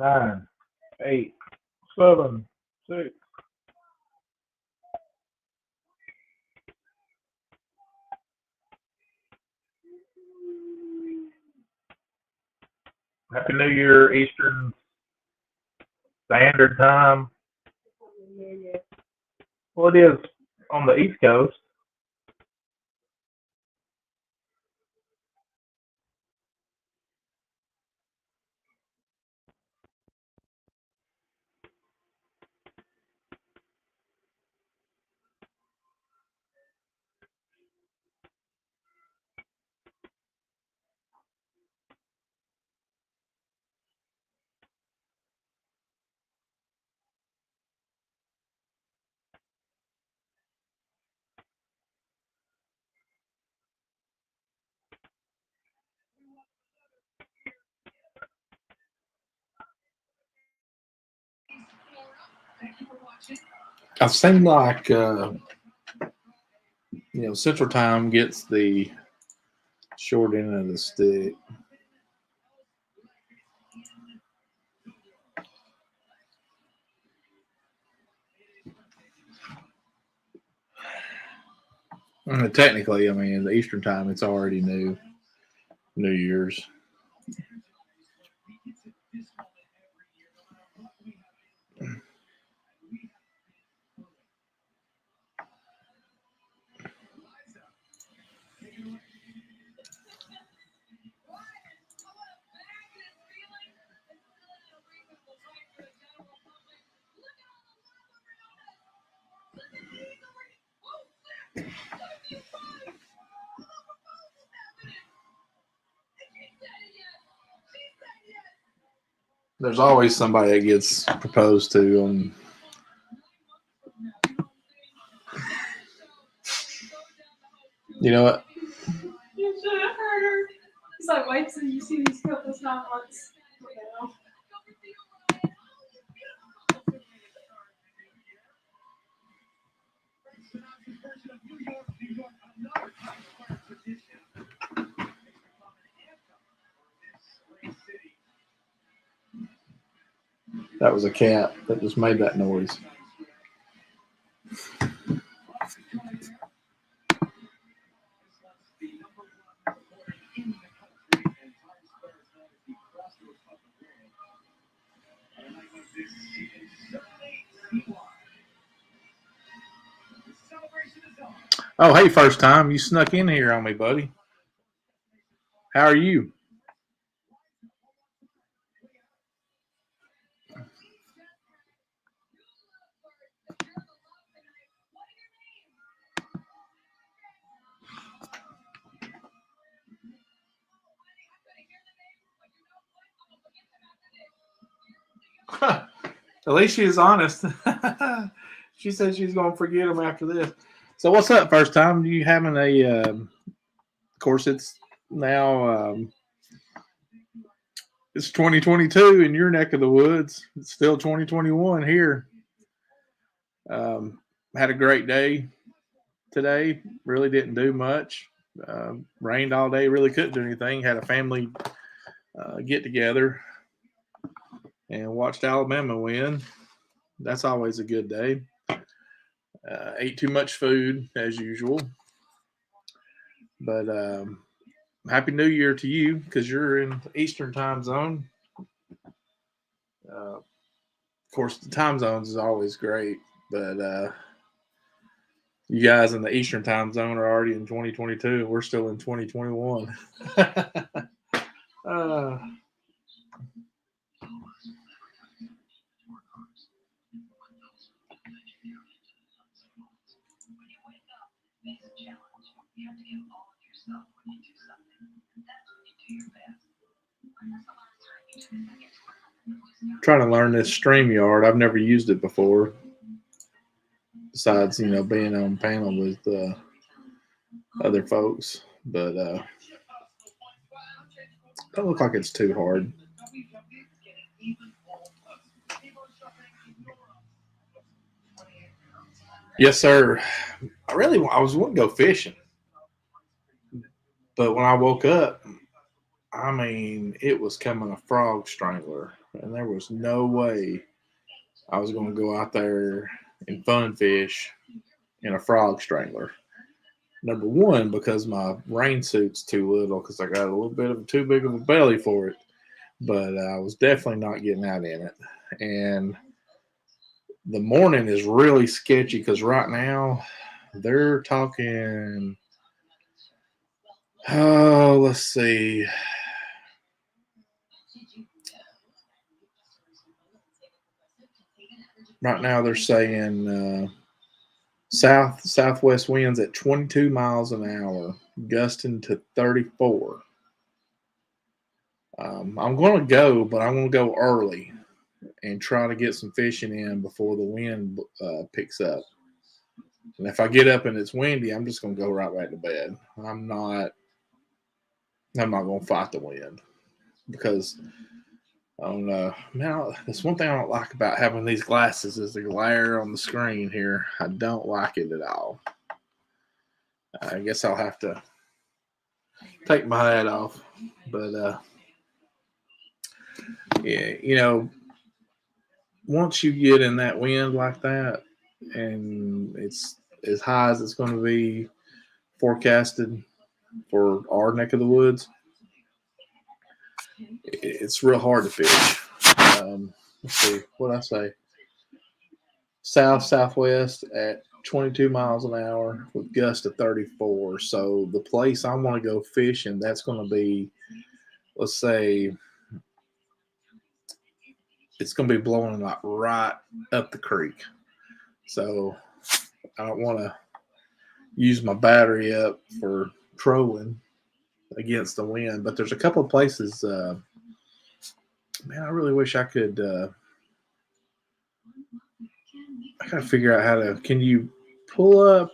9, 8, 7, 6. Happy New Year, Eastern Standard Time. Well, it is on the East Coast. I seem like Central Time gets the short end of the stick. Technically, I mean, the Eastern Time, it's already New Year's. There's always somebody that gets proposed to. You know what? You should have heard her. It's like, wait till you see these couples not once. That was a cat that just made that noise. Oh, hey, first time. You snuck in here on me, buddy. How are you? At least she is honest. She said she's going to forget him after this. So what's up, first time? You having of course, it's now, it's 2022 in your neck of the woods. It's still 2021 here. Had a great day today. Really didn't do much. Rained all day. Really couldn't do anything. Had a family get together and watched Alabama win. That's always a good day. Ate too much food as usual. But Happy New Year to you because you're in the Eastern time zone. Of course, the time zones is always great, but you guys in the Eastern time zone are already in 2022, and we're still in 2021. Trying to learn this StreamYard. I've never used it before. Besides, being on panel with other folks, but don't look like it's too hard. Yes, sir. I was wanting to go fishing, but when I woke up, I mean, it was coming a frog strangler. and there was no way I was going to go out there and fun fish in a frog strangler. Number one, because my rain suit's too little, because I got a little bit of too big of a belly for it. But I was definitely not getting out in it. And the morning is really sketchy because right now they're talking, oh, let's see. Right now they're saying southwest winds at 22 miles an hour, gusting to 34. I'm going to go, but I'm going to go early and try to get some fishing in before the wind picks up. And if I get up and it's windy, I'm just going to go right back to bed. I'm not going to fight the wind because I don't know. Man, that's one thing I don't like about having these glasses is the glare on the screen here. I don't like it at all. I guess I'll have to take my hat off. But yeah, once you get in that wind like that, and it's as high as it's going to be forecasted for our neck of the woods, it's real hard to fish. Let's see, what I say? Southwest at 22 miles an hour with gusts of 34. So the place I want to go fishing, that's going to be, let's say, it's going to be blowing like right up the creek. So I don't want to use my battery up for trolling against the wind. But there's a couple of places, man, I really wish I could. I gotta figure out how to. Can you pull up?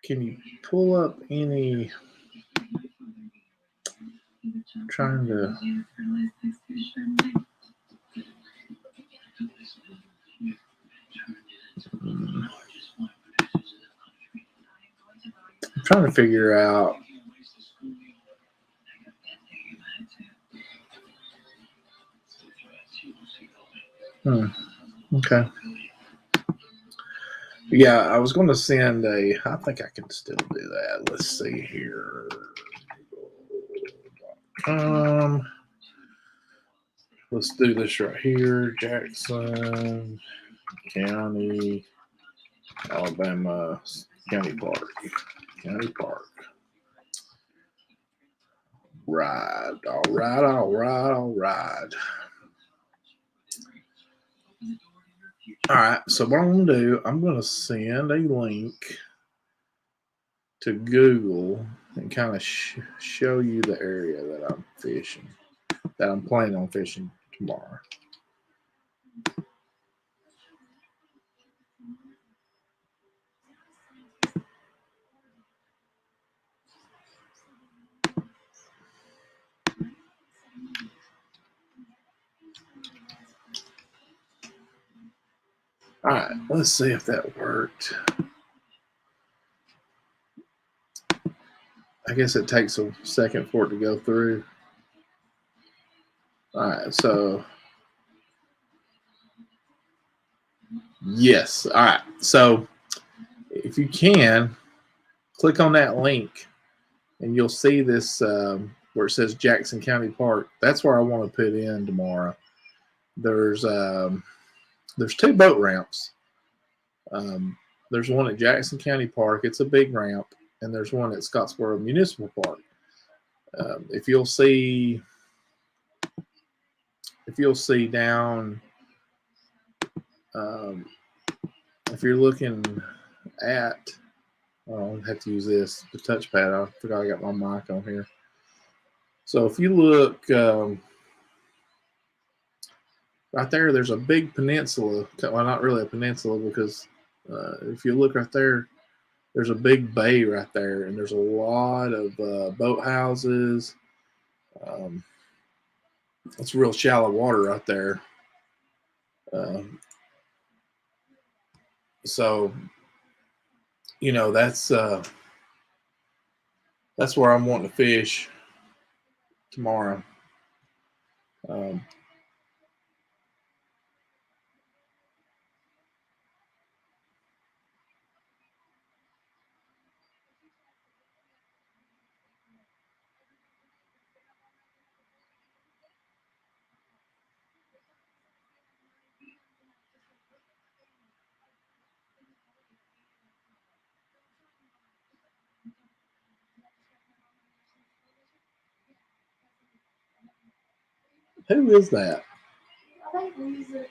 Can you pull up any? I'm trying to. I'm trying to figure out. Okay. Yeah, I was going to send I think I can still do that. Let's see here. Let's do this right here. Jackson County, Alabama County Park. Right. All right. All right, so what I'm going to do, I'm going to send a link to Google and kind of show you the area that I'm fishing, that I'm planning on fishing tomorrow. All right, let's see if that worked. I guess it takes a second for it to go through. All right, so yes. All right, so if you can, click on that link and you'll see this where it says Jackson County Park. That's where I want to put in tomorrow. There's two boat ramps. There's one at Jackson County Park. It's a big ramp, and there's one at Scottsboro Municipal Park. If you'll see down, if you're looking at, I have to use the touchpad. I forgot I got my mic on here. So if you look right there, there's a big peninsula. Well, not really a peninsula because if you look right there, there's a big bay right there, and there's a lot of boat houses. It's real shallow water right there. So, that's where I'm wanting to fish tomorrow. Who is that? I think music.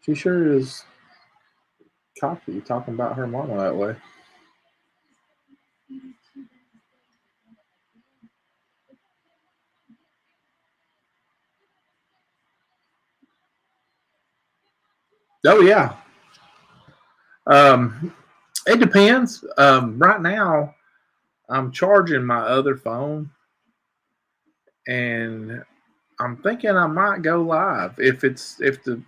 She sure is cocky talking about her mama that way. Oh yeah. It depends. Right now, I'm charging my other phone, and I'm thinking I might go live if it's to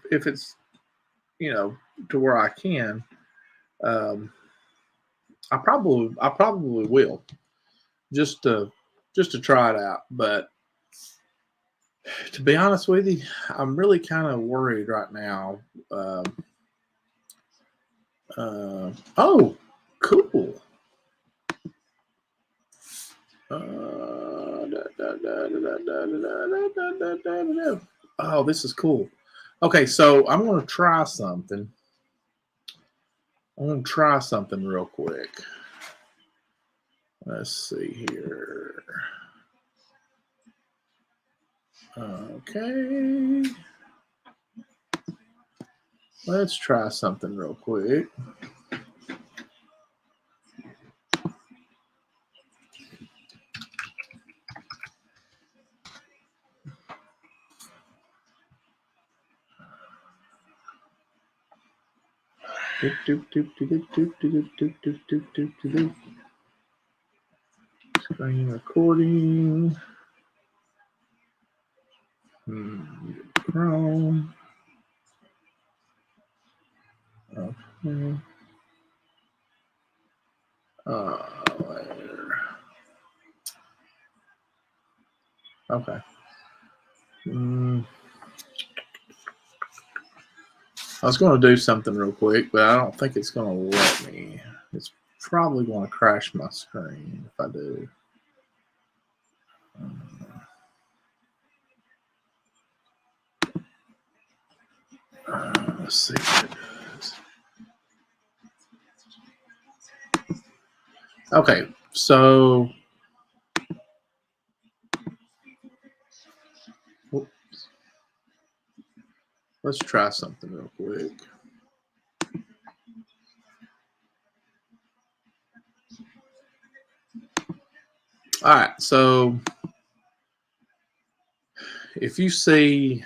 where I can. I probably will just to try it out. But to be honest with you, I'm really kind of worried right now. Oh, cool. Oh, this is cool. Okay, so I'm going to try something. I'm going to try something real quick. Let's see here. Okay. Let's try something real quick. Screen recording. Chrome. Okay. Okay. I was going to do something real quick, but I don't think it's going to let me. It's probably going to crash my screen if I do. Let's see what it does. Okay, so let's try something real quick. All right, so if you see,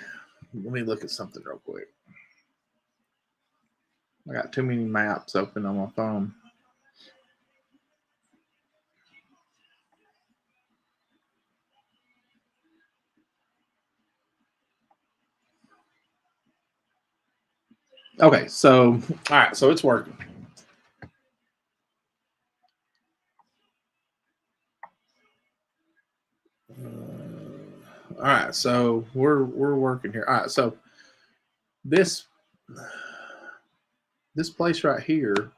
let me look at something real quick. I got too many maps open on my phone. Okay, so all right, so it's working. All right, so we're working here. All right, so this place right here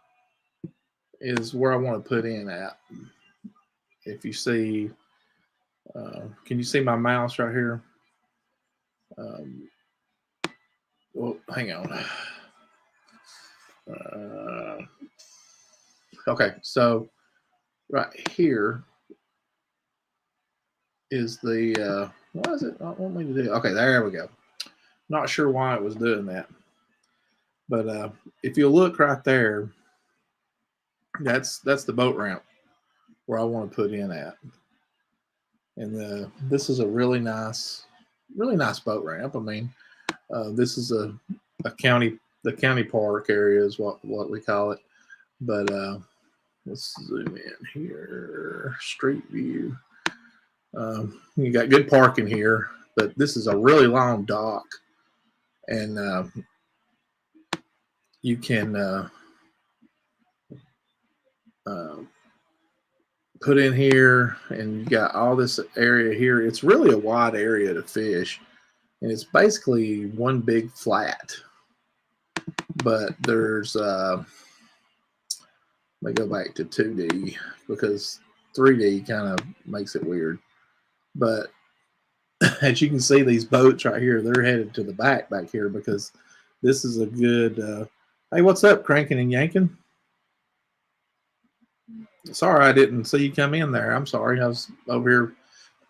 is where I want to put in at. If you see, can you see my mouse right here? Well, hang on. Okay, so right here is the what is it not want me to do? Okay, there we go. Not sure why it was doing that, but if you look right there, that's the boat ramp where I want to put in at, and this is a really nice boat ramp. I mean, this is the county park area is what we call it, but let's zoom in here. Street view. You got good parking here, but this is a really long dock, and you can put in here, and you got all this area here. It's really a wide area to fish, and it's basically one big flat. But there's let me go back to 2D because 3D kind of makes it weird. But as you can see, these boats right here, they're headed to the back here because this is a good. Hey, what's up, cranking and yanking? Sorry, I didn't see you come in there. I'm sorry. I was over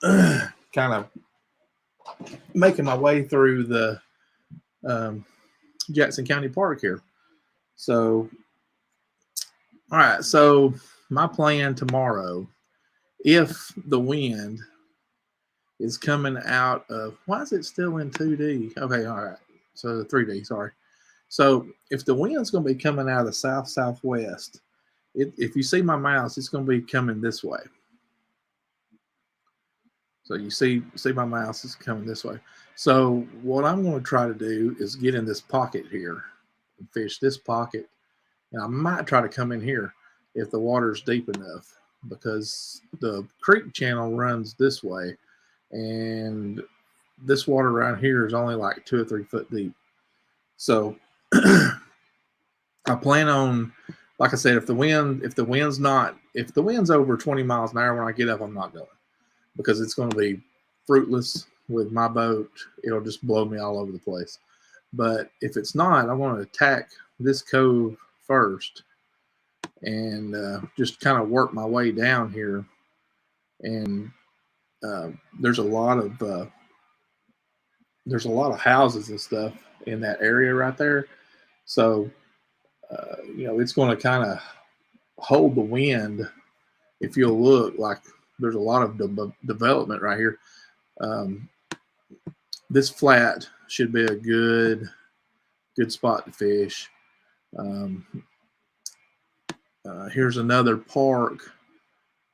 here kind of making my way through the Jackson County Park here. So, all right. So my plan tomorrow, if the wind is coming out of, why is it still in 2D? Okay, all right. So 3D, sorry. So if the wind's going to be coming out of the south-southwest, if you see my mouse, it's going to be coming this way. So you see my mouse is coming this way. So what I'm going to try to do is get in this pocket here and fish this pocket. And I might try to come in here if the water's deep enough, because the creek channel runs this way. And this water around here is only like 2 or 3 foot deep. So I plan on, like I said, if the wind's over 20 miles an hour when I get up, I'm not going, because it's going to be fruitless with my boat. It'll just blow me all over the place. But if it's not, I want to attack this cove first and just kind of work my way down here. And there's a lot of houses and stuff in that area right there. So, it's going to kind of hold the wind. If you'll look, like there's a lot of development right here. This flat should be a good spot to fish. Here's another park.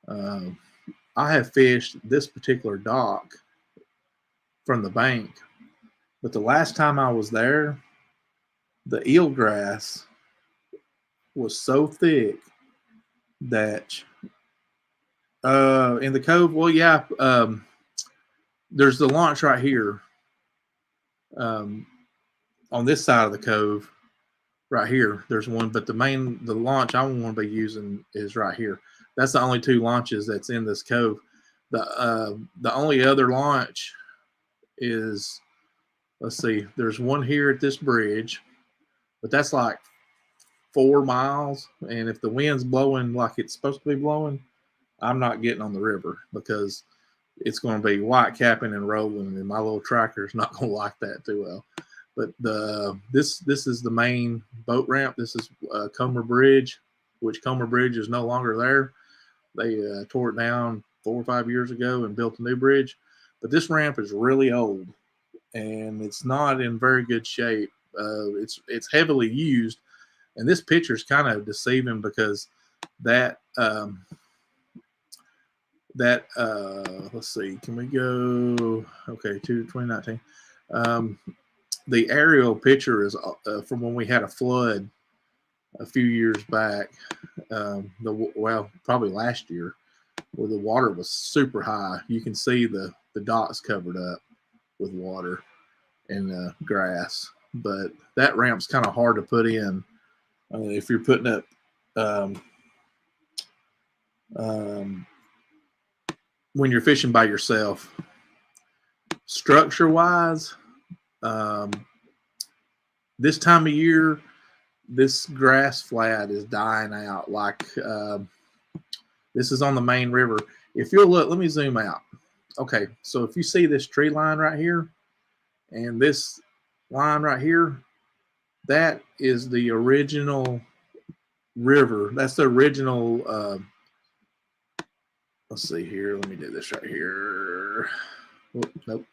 I have fished this particular dock from the bank, but the last time I was there, the eelgrass was so thick that in the cove, well, yeah, there's the launch right here on this side of the cove. Right here, there's one, but the launch I want to be using is right here. That's the only 2 launches that's in this cove. The only other launch is, let's see, there's one here at this bridge, but that's like 4 miles. And if the wind's blowing like it's supposed to be blowing, I'm not getting on the river, because it's going to be white capping and rolling, and my little tractor's not going to like that too well. But this is the main boat ramp. This is Comer Bridge, which Comer Bridge is no longer there. They tore it down 4 or 5 years ago and built a new bridge. But this ramp is really old, and it's not in very good shape. It's heavily used, and this picture is kind of deceiving because that let's see, can we go to 2019? The aerial picture is from when we had a flood a few years back, probably last year, where the water was super high. You can see the docks covered up with water and grass. But that ramp's kind of hard to put in if you're putting up when you're fishing by yourself. Structure-wise, this time of year, this grass flat is dying out. Like this is on the main river. If you'll look, let me zoom out. Okay, so if you see this tree line right here and this line right here, that is the original river. That's the original. Let's see here. Let me do this right here. Nope.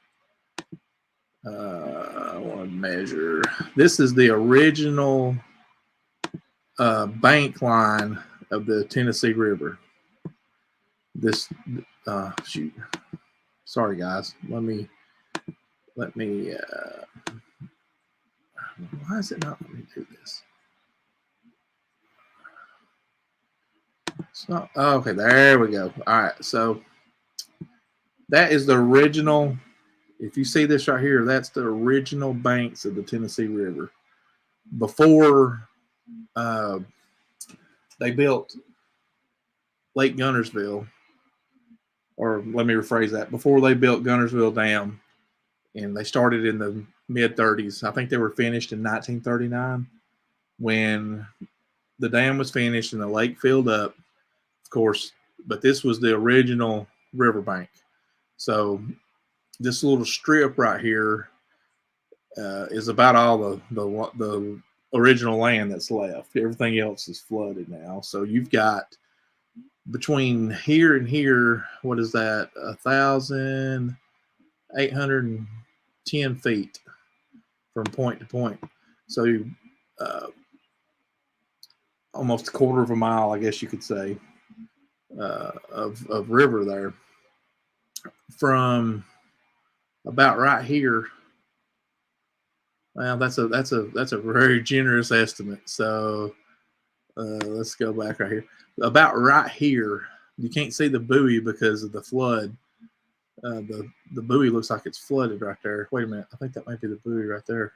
I want to measure. This is the original bank line of the Tennessee River. This, shoot. Sorry, guys. Let me. Why is it not let me do this? Oh, okay, there we go. All right, so that is the original. If you see this right here, that's the original banks of the Tennessee River. Before they built Lake Gunnersville, or let me rephrase that, before they built Gunnersville Dam, and they started in the mid-30s. I think they were finished in 1939 when the dam was finished and the lake filled up, of course, but this was the original riverbank. So this little strip right here is about all the original land that's left. Everything else is flooded now. So you've got between here and here, what is that? 1,810 feet from point to point. So almost a quarter of a mile, I guess you could say, of river there. From about right here. Well, that's a very generous estimate. So let's go back right here. About right here, you can't see the buoy because of the flood. The buoy looks like it's flooded right there. Wait a minute, I think that might be the buoy right there.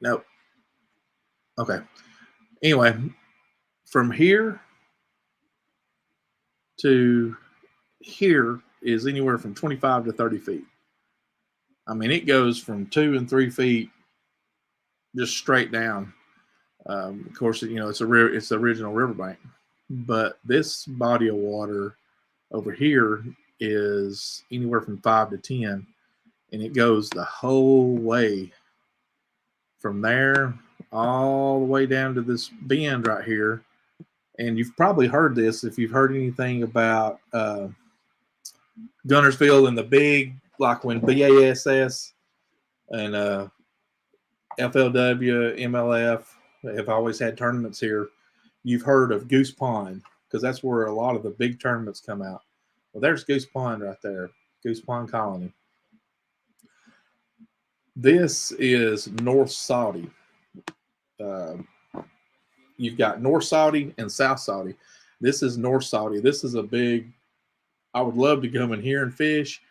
Nope. Okay. Anyway, from here to here is anywhere from 25 to 30 feet. I mean, it goes from 2 and 3 feet just straight down. Of course, you know, it's the original riverbank, but this body of water over here is anywhere from 5 to 10, and it goes the whole way from there all the way down to this bend right here. And you've probably heard this if you've heard anything about Gunnersville and the big, like when BASS and FLW, MLF have always had tournaments here. You've heard of Goose Pond because that's where a lot of the big tournaments come out. Well, there's Goose Pond right there, Goose Pond Colony. This is North Saudi. You've got North Saudi and South Saudi. This is North Saudi. This is a big, I would love to come in here and fish,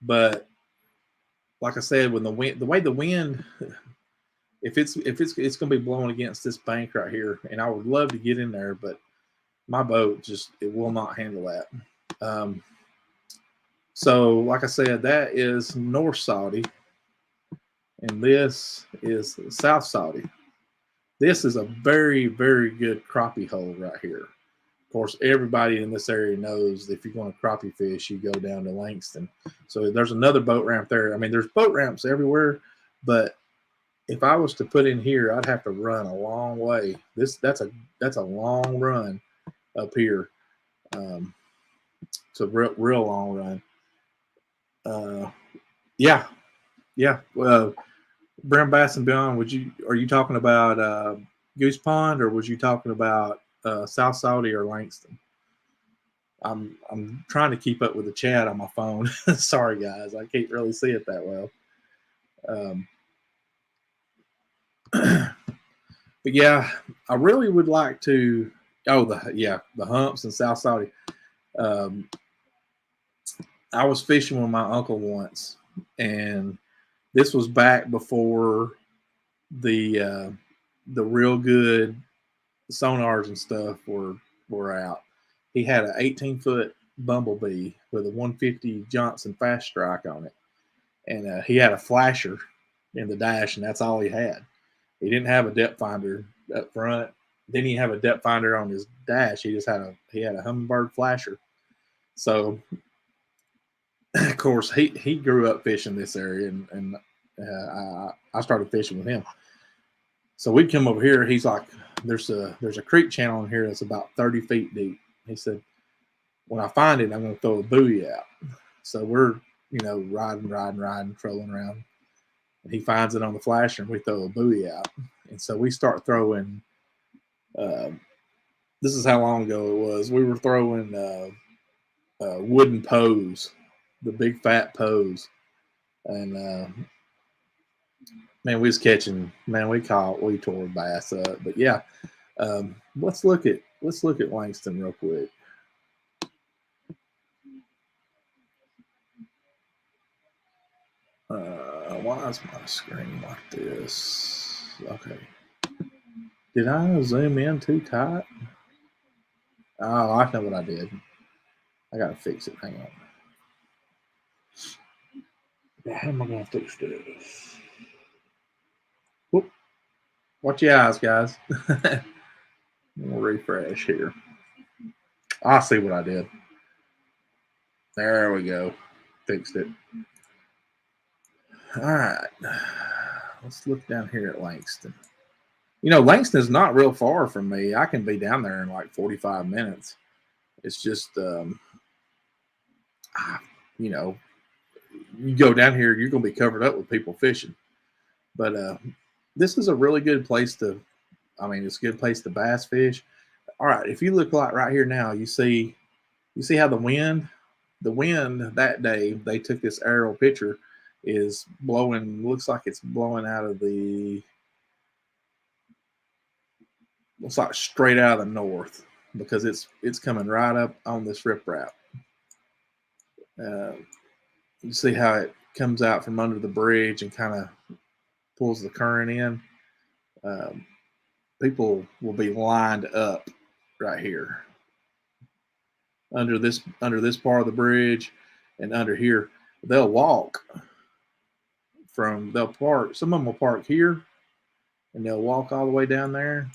but like I said, when the way the wind, if it's going to be blowing against this bank right here, and I would love to get in there, but my boat it will not handle that. So like I said, that is North Saudi, and this is South Saudi. This is a very, very good crappie hole right here. Of course, everybody in this area knows that if you're going to crappie fish, you go down to Langston. So there's another boat ramp there. I mean, there's boat ramps everywhere, but if I was to put in here, I'd have to run a long way. That's a long run up here. It's a real long run. Yeah. Brown Bass and Beyond. Are you talking about Goose Pond, or was you talking about South Saudi or Langston? I'm trying to keep up with the chat on my phone. Sorry guys, I can't really see it that well. But yeah, I really would like to. Oh, the humps in South Saudi. I was fishing with my uncle once, and this was back before the real good sonars and stuff were out. He had an 18-foot Bumblebee with a 150 Johnson Fast Strike on it, and he had a flasher in the dash, and that's all he had. He didn't have a depth finder up front. Didn't even have a depth finder on his dash. He had a Humminbird flasher. So, of course, he grew up fishing this area, and I started fishing with him. So we'd come over here. He's like, there's a creek channel in here that's about 30 feet deep. He said, when I find it, I'm going to throw a buoy out. So we're, riding, trolling around. And he finds it on the flasher, and we throw a buoy out. And so we start throwing, this is how long ago it was. We were throwing wooden poes, the big fat poes. And, man, we was catching, we tore bass up. But yeah, Let's look at Langston real quick. Why is my screen like this? Okay. Did I zoom in too tight? Oh, I know what I did. I gotta fix it. Hang on. How am I gonna fix this? Whoop. Watch your eyes, guys. We'll refresh here. I see what I did. There we go. Fixed it. All right. Let's look down here at Langston. You know, Langston is not real far from me. I can be down there in like 45 minutes. It's just, you know, you go down here, you're going to be covered up with people fishing. But this is a really good place to, it's a good place to bass fish. All right, if you look like right here now, you see how the wind that day, they took this aerial picture, is blowing, looks like it's blowing out of the, looks like straight out of the north, because it's coming right up on this riprap. You see how it comes out from under the bridge and kind of pulls the current in. People will be lined up right here under this part of the bridge, and under here they'll walk they'll park. Some of them will park here and they'll walk all the way down there,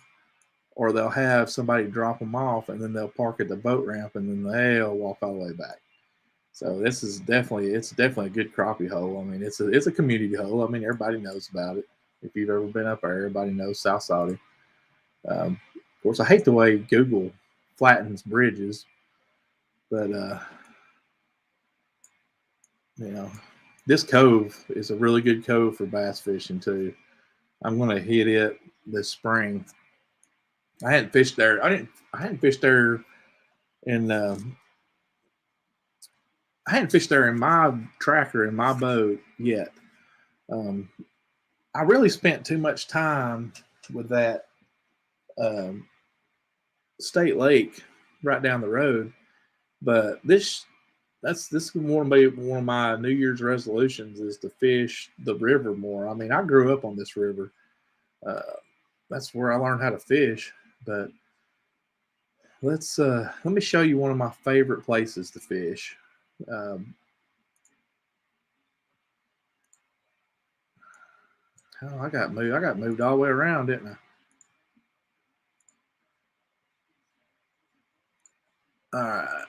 or they'll have somebody drop them off and then they'll park at the boat ramp and then they'll walk all the way back. So this is definitely a good crappie hole. It's a community hole. Everybody knows about it. If you've ever been up there, everybody knows South Saudi. Of course, I hate the way Google flattens bridges, but this cove is a really good cove for bass fishing too. I'm going to hit it this spring. I hadn't fished there. I hadn't fished there in. I hadn't fished there in my tracker in my boat yet. I really spent too much time with that state lake right down the road, but this is one of my New Year's resolutions, is to fish the river more. I grew up on this river. That's where I learned how to fish. But let me show you one of my favorite places to fish. I got moved all the way around, didn't I? All right.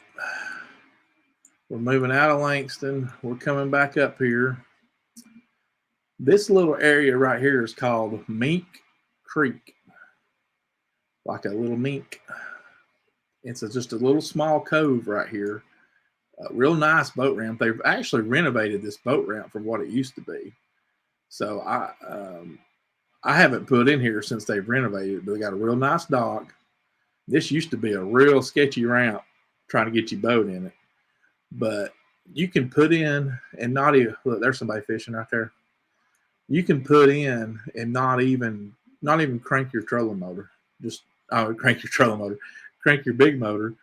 We're moving out of Langston. We're coming back up here. This little area right here is called Mink Creek, like a little mink. It's just a little small cove right here. A real nice boat ramp. They've actually renovated this boat ramp from what it used to be. So I haven't put in here since they've renovated it, but they got a real nice dock. This used to be a real sketchy ramp trying to get your boat in it. But you can put in and not even, look, there's somebody fishing right there. You can put in and not even crank your trolling motor. Just crank your big motor,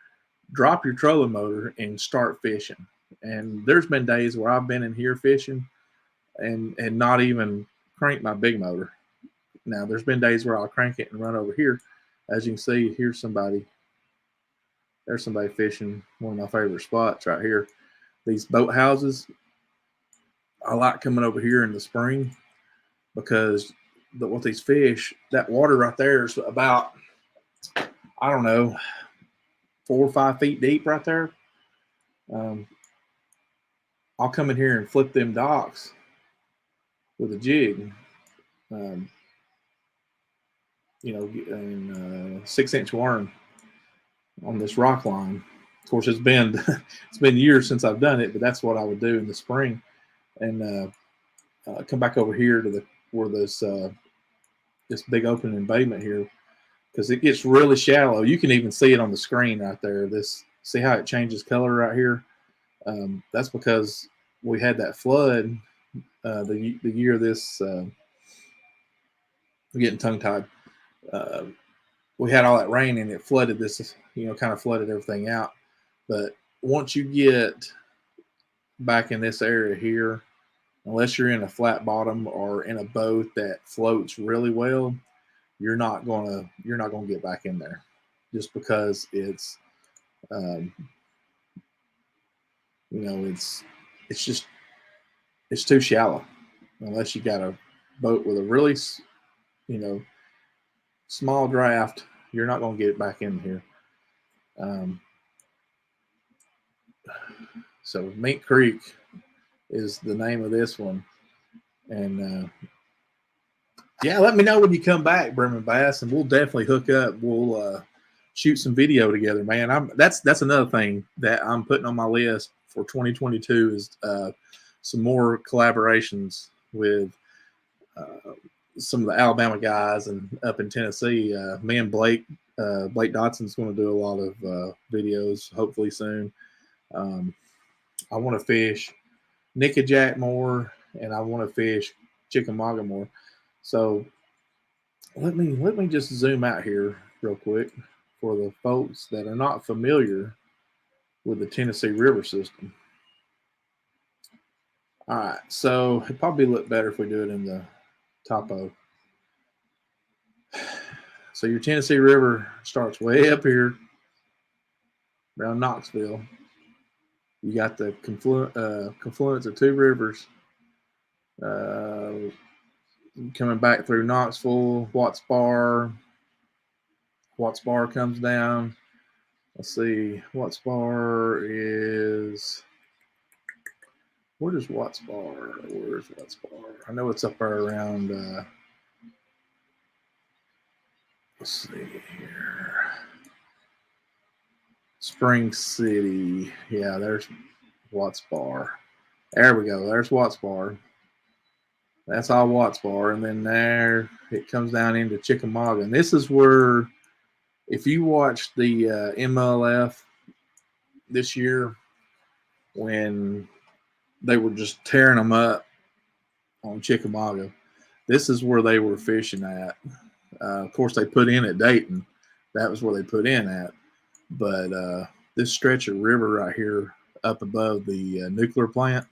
drop your trolling motor and start fishing. And there's been days where I've been in here fishing and not even crank my big motor. Now there's been days where I'll crank it and run over here. As you can see, there's somebody fishing one of my favorite spots right here. These boat houses, I like coming over here in the spring, because with these fish, that water right there is about, 4 or 5 feet deep right there. I'll come in here and flip them docks with a jig, and 6-inch worm on this rock line. Of course, it's been years since I've done it, but that's what I would do in the spring, and come back over here to where this big open embayment here, because it gets really shallow. You can even see it on the screen right there. See how it changes color right here? That's because we had that flood the year this. I'm getting tongue-tied. we had all that rain and it flooded this, kind of flooded everything out. But once you get back in this area here, unless you're in a flat bottom or in a boat that floats really well, you're not gonna get back in there, just because it's it's too shallow. Unless you got a boat with a really small draft, you're not gonna get back in here. So Mink Creek is the name of this one, and yeah, let me know when you come back, Bremen Bass, and we'll definitely hook up. We'll shoot some video together, man. That's another thing that I'm putting on my list for 2022 is some more collaborations with some of the Alabama guys and up in Tennessee. Me and Blake Dotson's going to do a lot of videos hopefully soon. I want to fish Nickajack more, and I want to fish Chickamauga more. So let me just zoom out here real quick for the folks that are not familiar with the Tennessee River system. All right, so it'd probably look better if we do it in the topo. So your Tennessee River starts way up here around Knoxville. You got the confluence of two rivers coming back through Knoxville. Watts Bar comes down. Let's see. Watts Bar is... Where's Watts Bar? I know it's up there around... let's see here. Spring City. Yeah, there's Watts Bar. There we go. There's Watts Bar. That's all Watts Bar. And then there it comes down into Chickamauga. And this is where, if you watched the MLF this year, when they were just tearing them up on Chickamauga, this is where they were fishing at. Of course, they put in at Dayton. That was where they put in at. But this stretch of river right here up above the nuclear plant,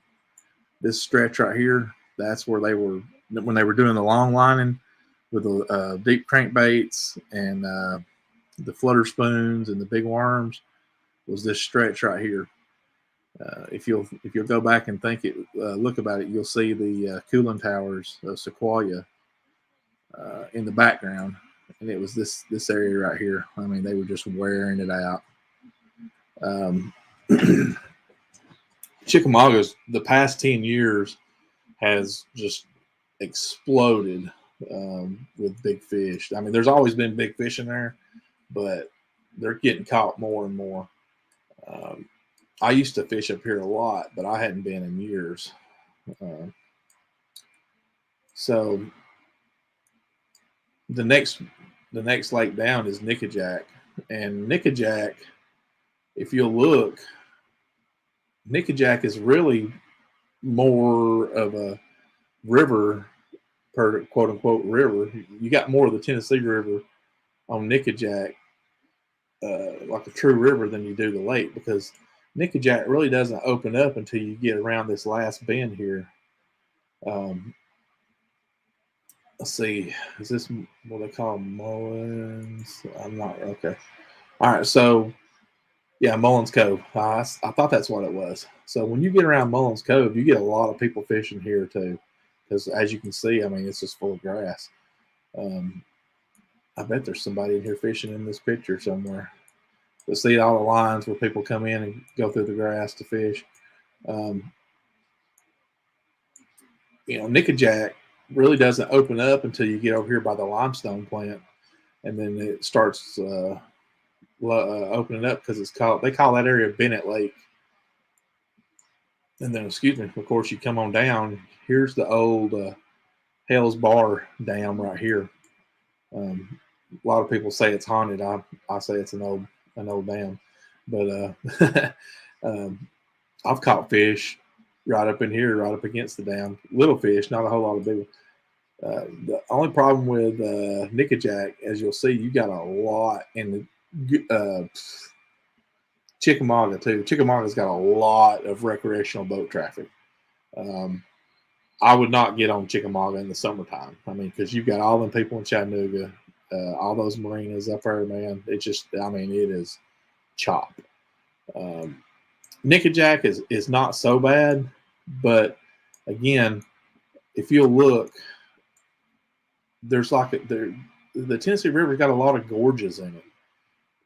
this stretch right here, that's where they were, when they were doing the long lining with the deep crankbaits and the flutter spoons and the big worms, was this stretch right here. If you'll go back and look about it, you'll see the cooling towers of Sequoia in the background. And it was this area right here. I mean, they were just wearing it out. Chickamauga's, the past 10 years, has just exploded with big fish. I mean, there's always been big fish in there, but they're getting caught more and more. I used to fish up here a lot, but I hadn't been in years. So the next lake down is Nickajack, and Nickajack, if you'll look, Nickajack is really more of a river, per quote unquote river. You got more of the Tennessee River on Nickajack, like a true river, than you do the lake, because Nickajack really doesn't open up until you get around this last bend here. Let's see, is this what they call Mullins? I'm not, okay. All right, so yeah, Mullins Cove. I thought that's what it was. So when you get around Mullins Cove, you get a lot of people fishing here too, because as you can see, I mean, it's just full of grass. I bet there's somebody in here fishing in this picture somewhere. You'll see all the lines where people come in and go through the grass to fish. Nickajack really doesn't open up until you get over here by the limestone plant, and then it starts opening up, because they call that area Bennett Lake. And then, of course, you come on down. Here's the old Hell's Bar Dam right here. A lot of people say it's haunted. I say it's an old dam, but I've caught fish right up in here, right up against the dam. Little fish, not a whole lot of big ones. The only problem with Nickajack, as you'll see, you got a lot in the Chickamauga too. Chickamauga's got a lot of recreational boat traffic. I would not get on Chickamauga in the summertime. I mean, because you've got all them people in Chattanooga, all those marinas up there, man. It's just, I mean, it is chop. Nickajack is not so bad, but again, if you'll look, there's like the Tennessee River's got a lot of gorges in it.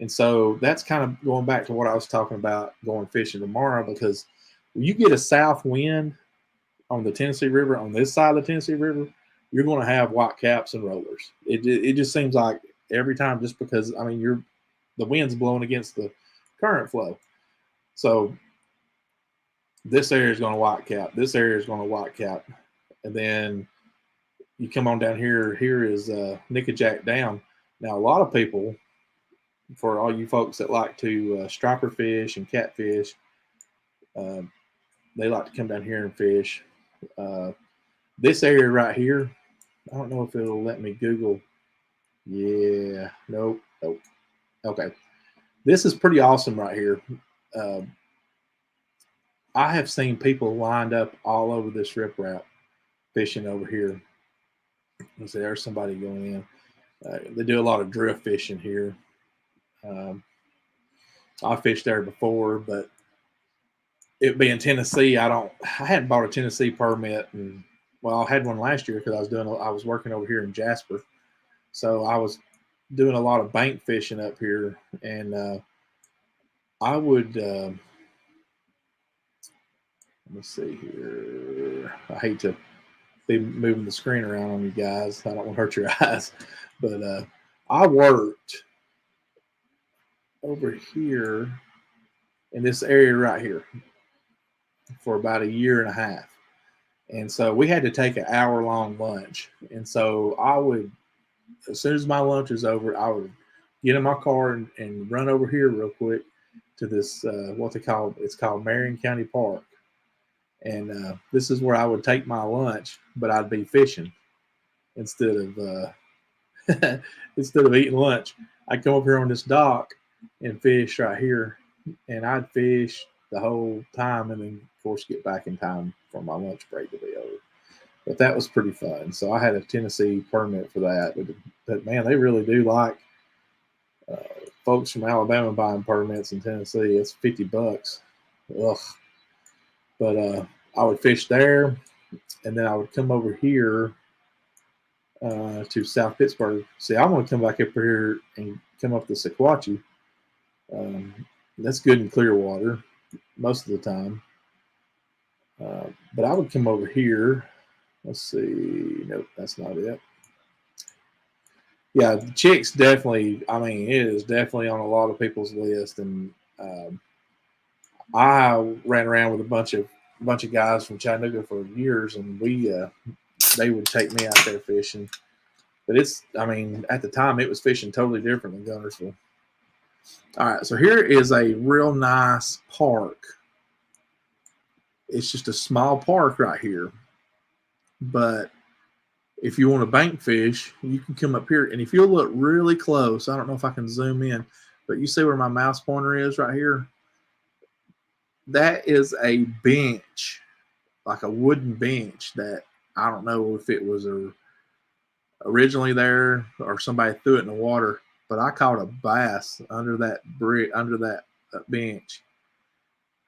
And so that's kind of going back to what I was talking about going fishing tomorrow, because when you get a south wind on the Tennessee River, on this side of the Tennessee River, you're going to have white caps and rollers. It just seems like every time, just because, I mean, the wind's blowing against the current flow. So this area is going to white cap. This area is going to white cap. And then you come on down here. Here is Nickajack down. Now, a lot of people, for all you folks that like to striper fish and catfish, they like to come down here and fish. This area right here, I don't know if it'll let me Google. Yeah, nope. Okay. This is pretty awesome right here. I have seen people lined up all over this riprap fishing over here. You see, there's somebody going in. They do a lot of drift fishing here. I fished there before, but it being Tennessee, I hadn't bought a Tennessee permit, and well, I had one last year because I was working over here in Jasper, so I was doing a lot of bank fishing up here, and I would let me see here. I hate to be moving the screen around on you guys. I don't want to hurt your eyes, but I worked over here in this area right here for about 1.5 years. And so we had to take an hour-long lunch. And so I would, as soon as my lunch was over, I would get in my car and run over here real quick to this, it's called Marion County Park. And this is where I would take my lunch, but I'd be fishing instead of eating lunch. I'd come up here on this dock and fish right here, and I'd fish the whole time, and then of course get back in time for my lunch break to be over. But that was pretty fun. So I had a Tennessee permit for that. But man, they really do like folks from Alabama buying permits in Tennessee. It's $50. Ugh. But I would fish there, and then I would come over here to South Pittsburgh. See, I want to come back up here and come up the Sequatchie. That's good in clear water most of the time. But I would come over here. Let's see. Nope, that's not it. Yeah, the Chicks definitely, I mean, it is definitely on a lot of people's list. And I ran around with a bunch of guys from Chattanooga for years, and they would take me out there fishing. But I mean, at the time, it was fishing totally different than Guntersville. All right, so here is a real nice park. It's just a small park right here. But if you want to bank fish, you can come up here. And if you look really close, I don't know if I can zoom in, but you see where my mouse pointer is right here? That is a bench, like a wooden bench that I don't know if it was originally there or somebody threw it in the water, but I caught a bass under that bench.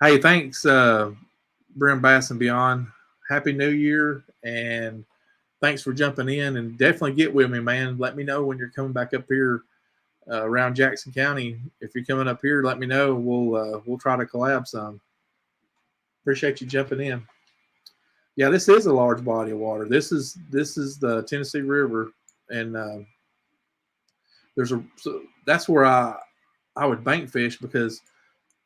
Hey, thanks, Brim Bass and Beyond. Happy New Year, and thanks for jumping in. And definitely get with me, man. Let me know when you're coming back up here around Jackson County. If you're coming up here, let me know. We'll try to collab some. Appreciate you jumping in. Yeah, this is a large body of water. This is the Tennessee River, and so that's where I would bank fish, because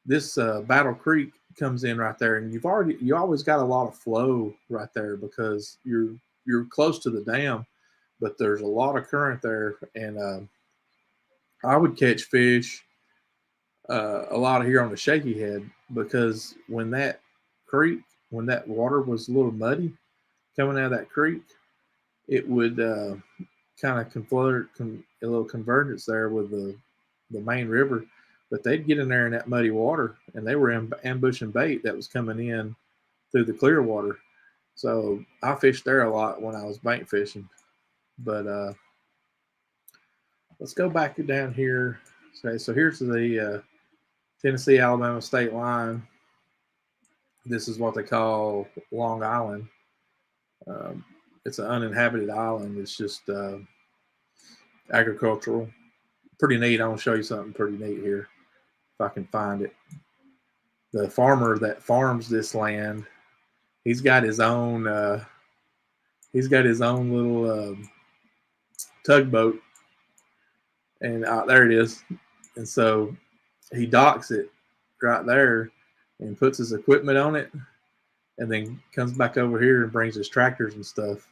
this Battle Creek comes in right there, and you always got a lot of flow right there because you're close to the dam, but there's a lot of current there, and I would catch fish a lot here on the Shaky Head, because when that water was a little muddy coming out of that creek, it would kind of convert a little convergence there with the main river. But they'd get in there in that muddy water, and they were ambushing bait that was coming in through the clear water. So I fished there a lot when I was bait fishing. But let's go back down here. Okay, so here's the Tennessee-Alabama state line. This is what they call Long Island. It's an uninhabited island. It's just agricultural. Pretty neat. I'm going to show you something pretty neat here, if I can find it. The farmer that farms this land, he's got his own little tugboat, and there it is. And so he docks it right there and puts his equipment on it, and then comes back over here and brings his tractors and stuff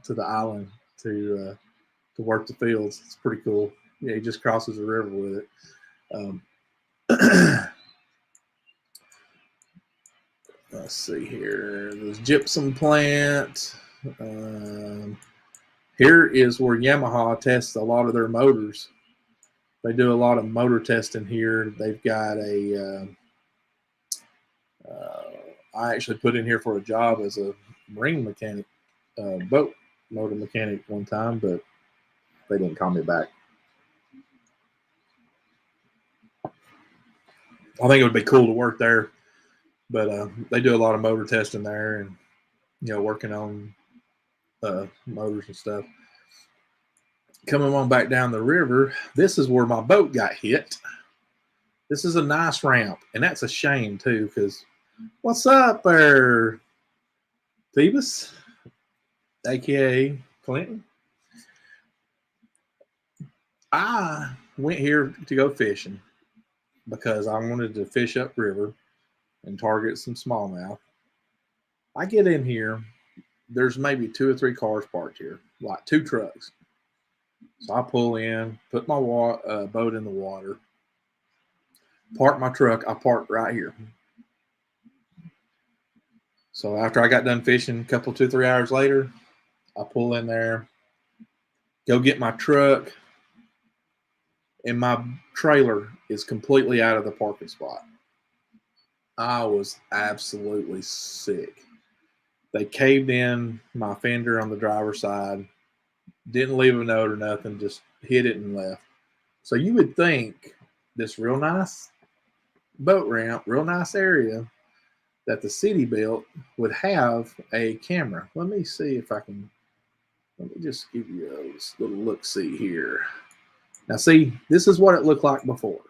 to the island to work the fields. It's pretty cool. Yeah, he just crosses the river with it. Let's see here. There's gypsum plant. Here is where Yamaha tests a lot of their motors. They do a lot of motor testing here. They've got I actually put in here for a job as a marine mechanic, boat motor mechanic one time, but they didn't call me back. I think it would be cool to work there, but they do a lot of motor testing there, and working on motors and stuff. Coming on back down the river, this is where my boat got hit. This is a nice ramp, and that's a shame too, because what's up there, Phoebus, aka Clinton? I went here to go fishing because I wanted to fish upriver and target some smallmouth. I get in here, there's maybe 2 or 3 cars parked here, like 2 trucks. So I pull in, put my boat in the water, park my truck. I parked right here. So after I got done fishing, a couple, 2, 3 hours later, I pull in there, go get my truck, and my trailer is completely out of the parking spot. I was absolutely sick. They caved in my fender on the driver's side, didn't leave a note or nothing, just hit it and left. So you would think this real nice boat ramp, real nice area that the city built would have a camera. Let me see if I can, let me just give you a little look-see here. Now see, this is what it looked like before.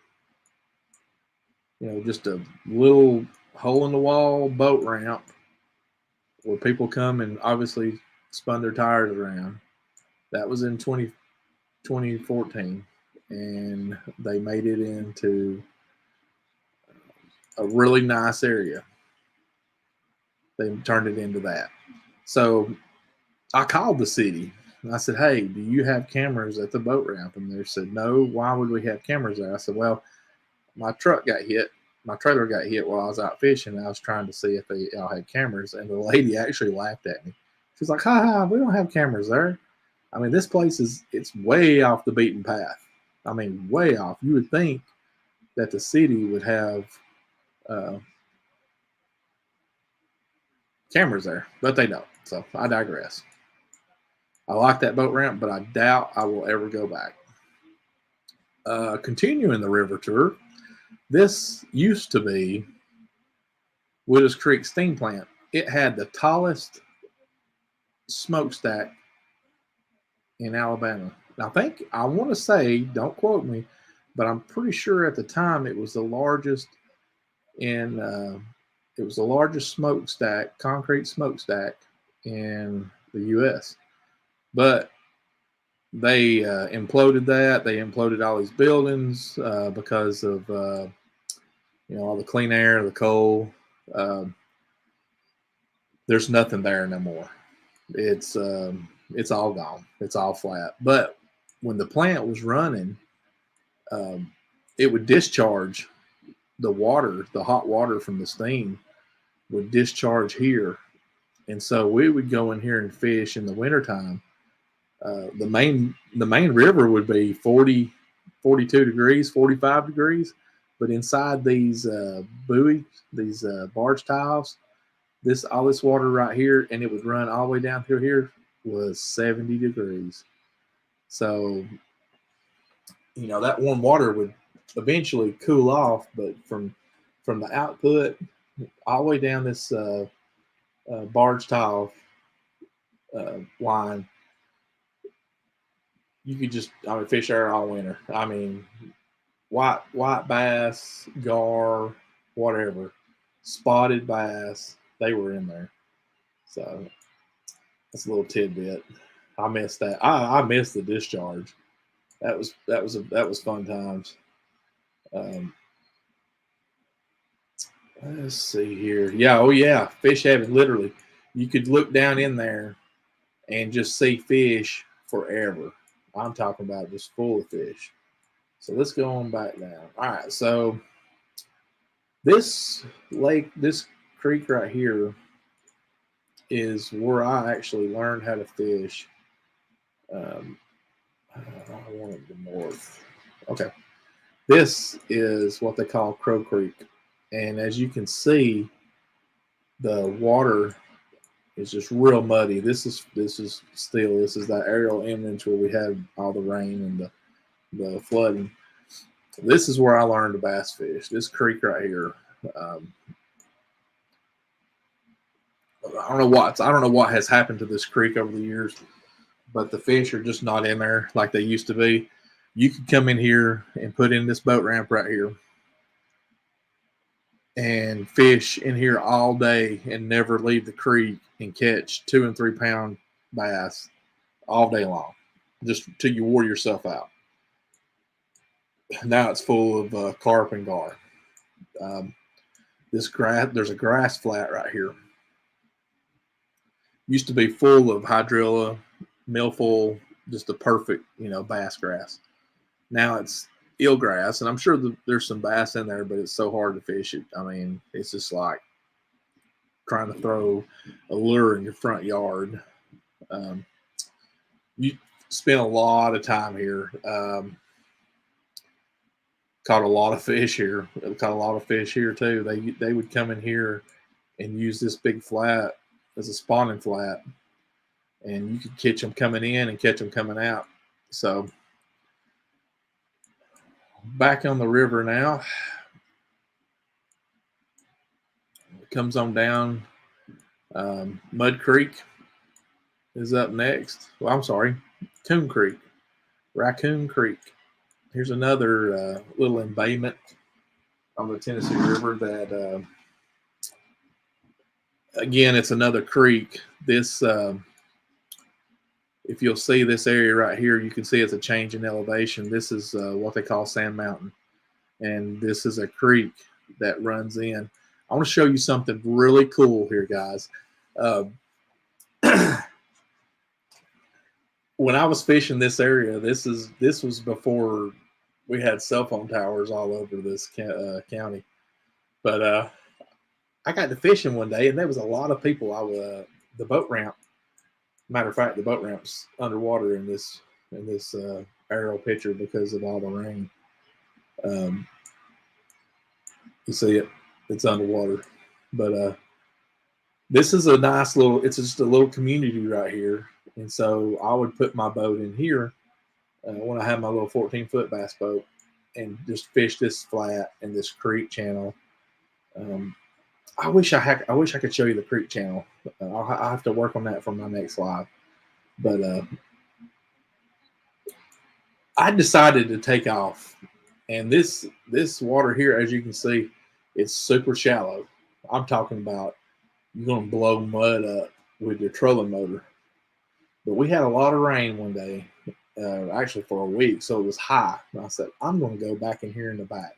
Just a little hole-in-the-wall boat ramp where people come and obviously spun their tires around. That was in 2014, and they made it into a really nice area. They turned it into that. So I called the city, and I said, hey, do you have cameras at the boat ramp? And they said, no, why would we have cameras there? I said, well, my truck got hit. My trailer got hit while I was out fishing, and I was trying to see if they all had cameras, and the lady actually laughed at me. She's like, ha, we don't have cameras there. I mean, this place it's way off the beaten path. I mean, way off. You would think that the city would have cameras there, but they don't. So I digress. I like that boat ramp, but I doubt I will ever go back. Continuing the river tour, this used to be Widows Creek Steam Plant. It had the tallest smokestack in Alabama. I think, I want to say, don't quote me, but I'm pretty sure at the time it was the largest smokestack, concrete smokestack in the U.S. But they imploded that. They imploded all these buildings because of all the clean air, the coal. There's nothing there no more. It's all gone. It's all flat. But when the plant was running, it would discharge the water, the hot water from the steam would discharge here. And so we would go in here and fish in the wintertime The main river would be 40, 42 degrees, 45 degrees, but inside these buoys, these barge tiles, all this water right here, and it would run all the way down through here, was 70 degrees. So, that warm water would eventually cool off, but from the output all the way down this barge tile line, you could just fish there all winter. I mean, white bass, gar, whatever, spotted bass, they were in there. So that's a little tidbit. I missed that. I missed the discharge. That was fun times. Let's see here. Yeah, oh yeah, fish heaven. Literally, you could look down in there and just see fish forever. I'm talking about just full of fish. So let's go on back down. All right, so this lake, this creek right here, is where I actually learned how to fish. I wanted the north. Okay. This is what they call Crow Creek. And as you can see, the water is just real muddy. This is that aerial image where we had all the rain and the flooding. This is where I learned to bass fish. This creek right here. I don't know what has happened to this creek over the years, but the fish are just not in there like they used to be. You could come in here and put in this boat ramp right here and fish in here all day and never leave the creek and catch 2 and 3 pound bass all day long, just till you wore yourself out. Now it's full of carp and gar. There's a grass flat right here. Used to be full of hydrilla, milfoil, just the perfect, bass grass. Now it's eelgrass, and I'm sure there's some bass in there, but it's so hard to fish it. I mean, it's just like trying to throw a lure in your front yard. You spend a lot of time here. Caught a lot of fish here. Caught a lot of fish here too. They would come in here and use this big flat as a spawning flat, and you could catch them coming in and catch them coming out. So back on the river now. It comes on down. Mud Creek is up next. Well, I'm sorry, Coon Creek, Raccoon Creek. Here's another little embayment on the Tennessee River that, again, it's another creek. This, if you'll see this area right here, you can see it's a change in elevation. This is what they call Sand Mountain, and this is a creek that runs in. I want to show you something really cool here, guys. When I was fishing this area, this was before we had cell phone towers all over this county. But I got to fishing one day, and there was a lot of people. The boat ramp. Matter of fact, the boat ramp's underwater in this aerial picture because of all the rain. You see it; it's underwater. But this is a nice little. It's just a little community right here, and so I would put my boat in here when I had my little 14-foot bass boat, and just fish this flat and this creek channel. I wish I could show you the creek channel. I'll have to work on that for my next live. But I decided to take off, and this water here, as you can see, it's super shallow. I'm talking about you're going to blow mud up with your trolling motor. But we had a lot of rain one day, actually for a week, so it was high. And I said, I'm going to go back in here in the back.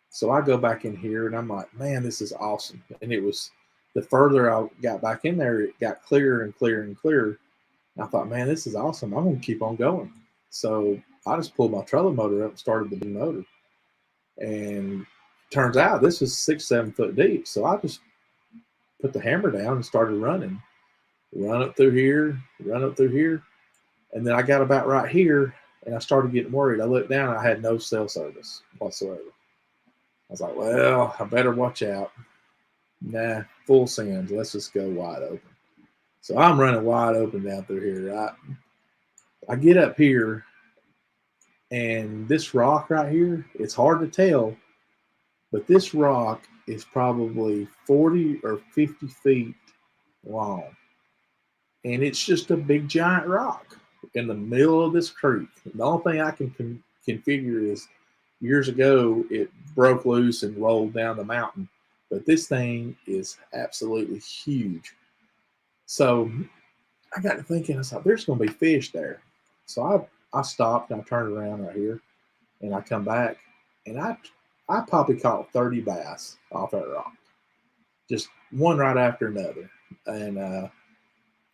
So I go back in here, and I'm like, man, this is awesome. And it was, the further I got back in there, it got clearer and clearer and clearer. And I thought, man, this is awesome. I'm going to keep on going. So I just pulled my trolling motor up and started the big motor. And turns out this was 6-7 foot deep. So I just put the hammer down and started running. Run up through here, And then I got about right here, and I started getting worried. I looked down, and I had no cell service whatsoever. I was like, well, I better watch out. Nah, full sends. Let's just go wide open. So I'm running wide open down through here. I get up here, and this rock right here, it's hard to tell, but this rock is probably 40 or 50 feet long. And it's just a big giant rock in the middle of this creek. The only thing I can configure is years ago it broke loose and rolled down the mountain. But this thing is absolutely huge. So I got to thinking, I thought, there's going to be fish there. So I stopped and I turned around right here and I come back and I probably caught 30 bass off that rock. Just one right after another. And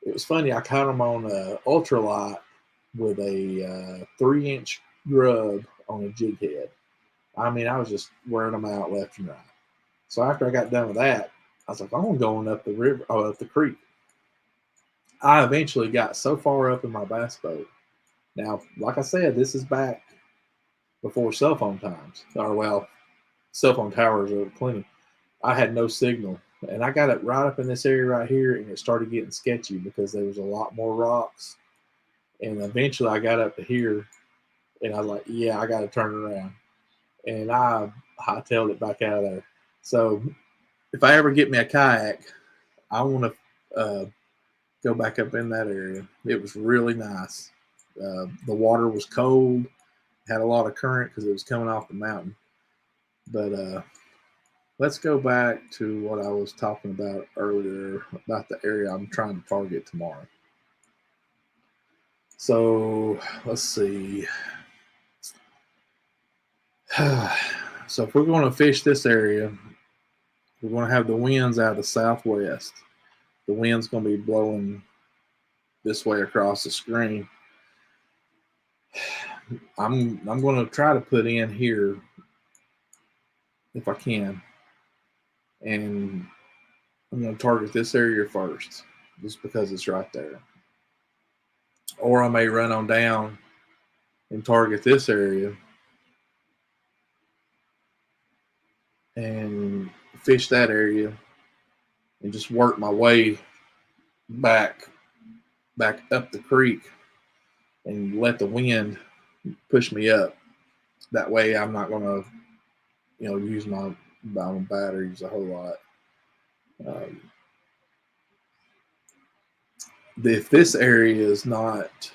it was funny. I caught them on ultralight with a 3-inch grub on a jig head. I mean, I was just wearing them out left and right. So after I got done with that, I was like, I'm going up the river, up the creek. I eventually got so far up in my bass boat. Now, like I said, this is back before cell phone times, or well, cell phone towers are plenty. I had no signal, and I got it right up in this area right here, and it started getting sketchy because there was a lot more rocks. And eventually, I got up to here, and I was like, "Yeah, I got to turn around," and I hightailed it back out of there. So, if I ever get me a kayak, I want to go back up in that area. It was really nice. The water was cold, had a lot of current because it was coming off the mountain. But let's go back to what I was talking about earlier about the area I'm trying to target tomorrow. So let's see. So if we're going to fish this area, we're going to have the winds out of the southwest. The wind's going to be blowing this way across the screen. I'm going to try to put in here if I can, and I'm going to target this area first, just because it's right there. Or I may run on down and target this area and fish that area and just work my way back up the creek and let the wind push me up. That way I'm not going to, use my batteries a whole lot. If this area is not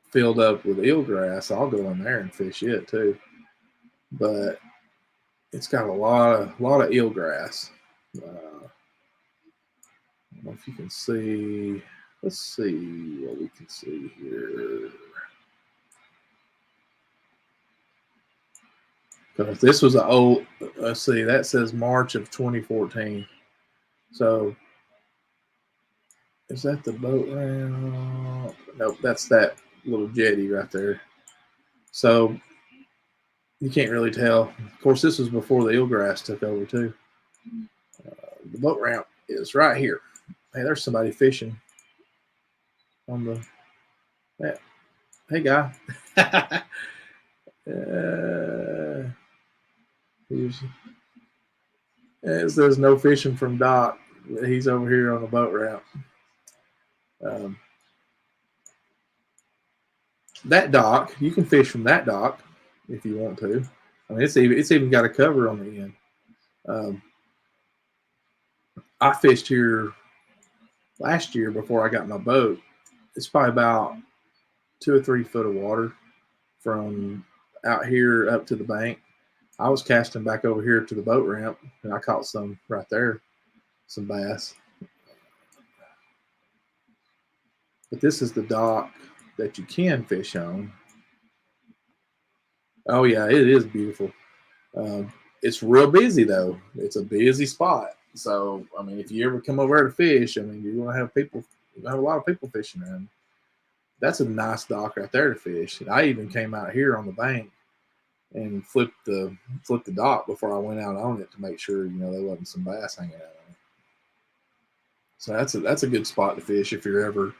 filled up with eelgrass, I'll go in there and fish it too. But it's got a lot of eelgrass. I don't know if you can see. Let's see what we can see here. Because this was an old, let's see, that says March of 2014. So is that the boat ramp? Nope, that's that little jetty right there. So you can't really tell. Of course, this was before the eelgrass took over too. The boat ramp is right here. Hey, there's somebody fishing on the. Hey, guy. There's no fishing from Doc. He's over here on the boat ramp. That dock, you can fish from that dock if you want to. I mean, it's even got a cover on the end. I fished here last year before I got my boat. It's probably about 2 or 3 foot of water from out here up to the bank. I was casting back over here to the boat ramp, and I caught some right there, some bass. But this is the dock that you can fish on. Oh, yeah, it is beautiful. It's real busy, though. It's a busy spot. So, I mean, if you ever come over here to fish, I mean, you're going to have people, a lot of people fishing around. That's a nice dock right there to fish. And I even came out here on the bank and flipped the dock before I went out on it to make sure, there wasn't some bass hanging out on it. So that's a good spot to fish if you're ever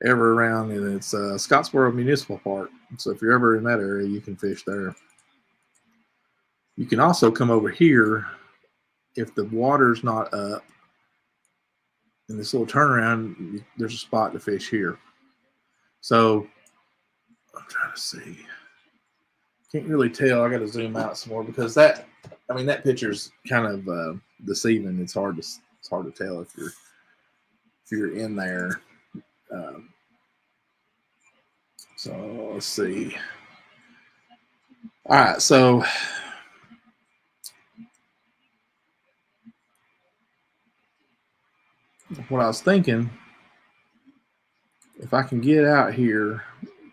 ever around, and it's Scottsboro Municipal Park. So if you're ever in that area, you can fish there. You can also come over here if the water's not up. In this little turnaround, there's a spot to fish here. So I'm trying to see. Can't really tell. I got to zoom out some more because that picture's kind of deceiving. It's hard to tell if you're in there. So let's see. All right, so what I was thinking, if I can get out here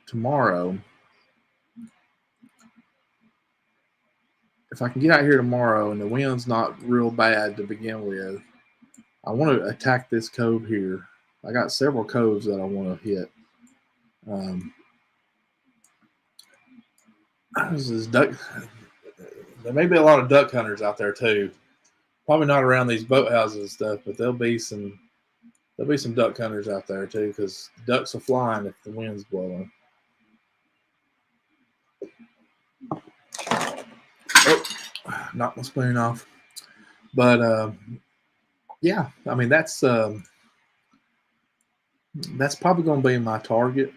tomorrow, and the wind's not real bad to begin with, I want to attack this cove here. I got several coves that I want to hit. This is duck. There may be a lot of duck hunters out there too. Probably not around these boathouses and stuff, but there'll be some duck hunters out there too, because ducks are flying if the wind's blowing. Oh, knocked my spoon off. But yeah, I mean that's probably going to be my target.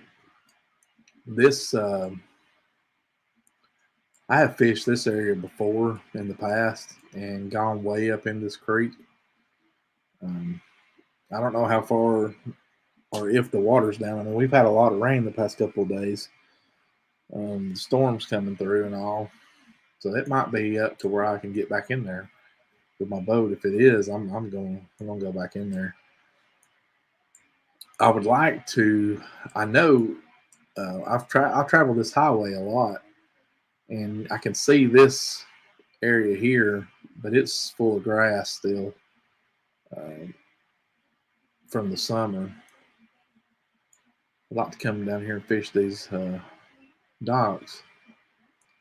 This I have fished this area before in the past and gone way up in this creek. I don't know how far or if the water's down. I mean, we've had a lot of rain the past couple of days. The storm's coming through and all. So it might be up to where I can get back in there with my boat. If it is, I'm going to go back in there. I would like to. I know I've traveled this highway a lot, and I can see this area here, but it's full of grass still from the summer. I'd like to come down here and fish these docks.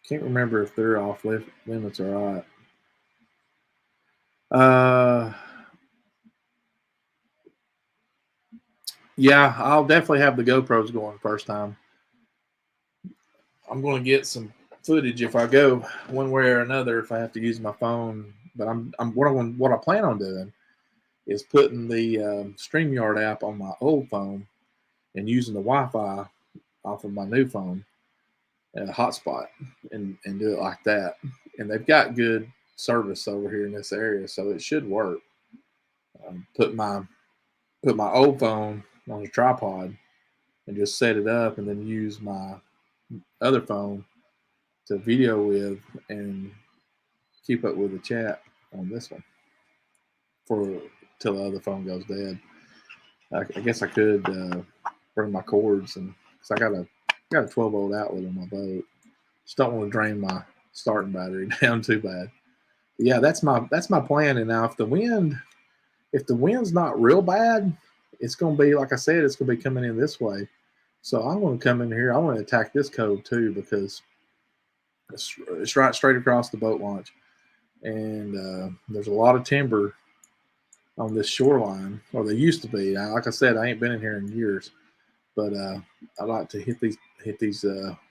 Can't remember if they're off limits or not. Yeah, I'll definitely have the GoPros going first time. I'm going to get some footage if I go one way or another, if I have to use my phone. But what I plan on doing is putting the StreamYard app on my old phone and using the Wi-Fi off of my new phone, hotspot, and do it like that. And they've got good service over here in this area, so it should work. Put my old phone on a tripod and just set it up, and then use my other phone to video with and keep up with the chat on this one till the other phone goes dead. I guess I could bring my cords, and because I got a 12-volt outlet on my boat. Just don't want to drain my starting battery down too bad. But yeah, that's my plan. And now if the wind's not real bad, it's going to be, like I said, it's going to be coming in this way. So I'm going to come in here. I want to attack this cove too, because it's right straight across the boat launch, and there's a lot of timber on this shoreline, or they used to be. Now, like I said, I ain't been in here in years, but I like to hit these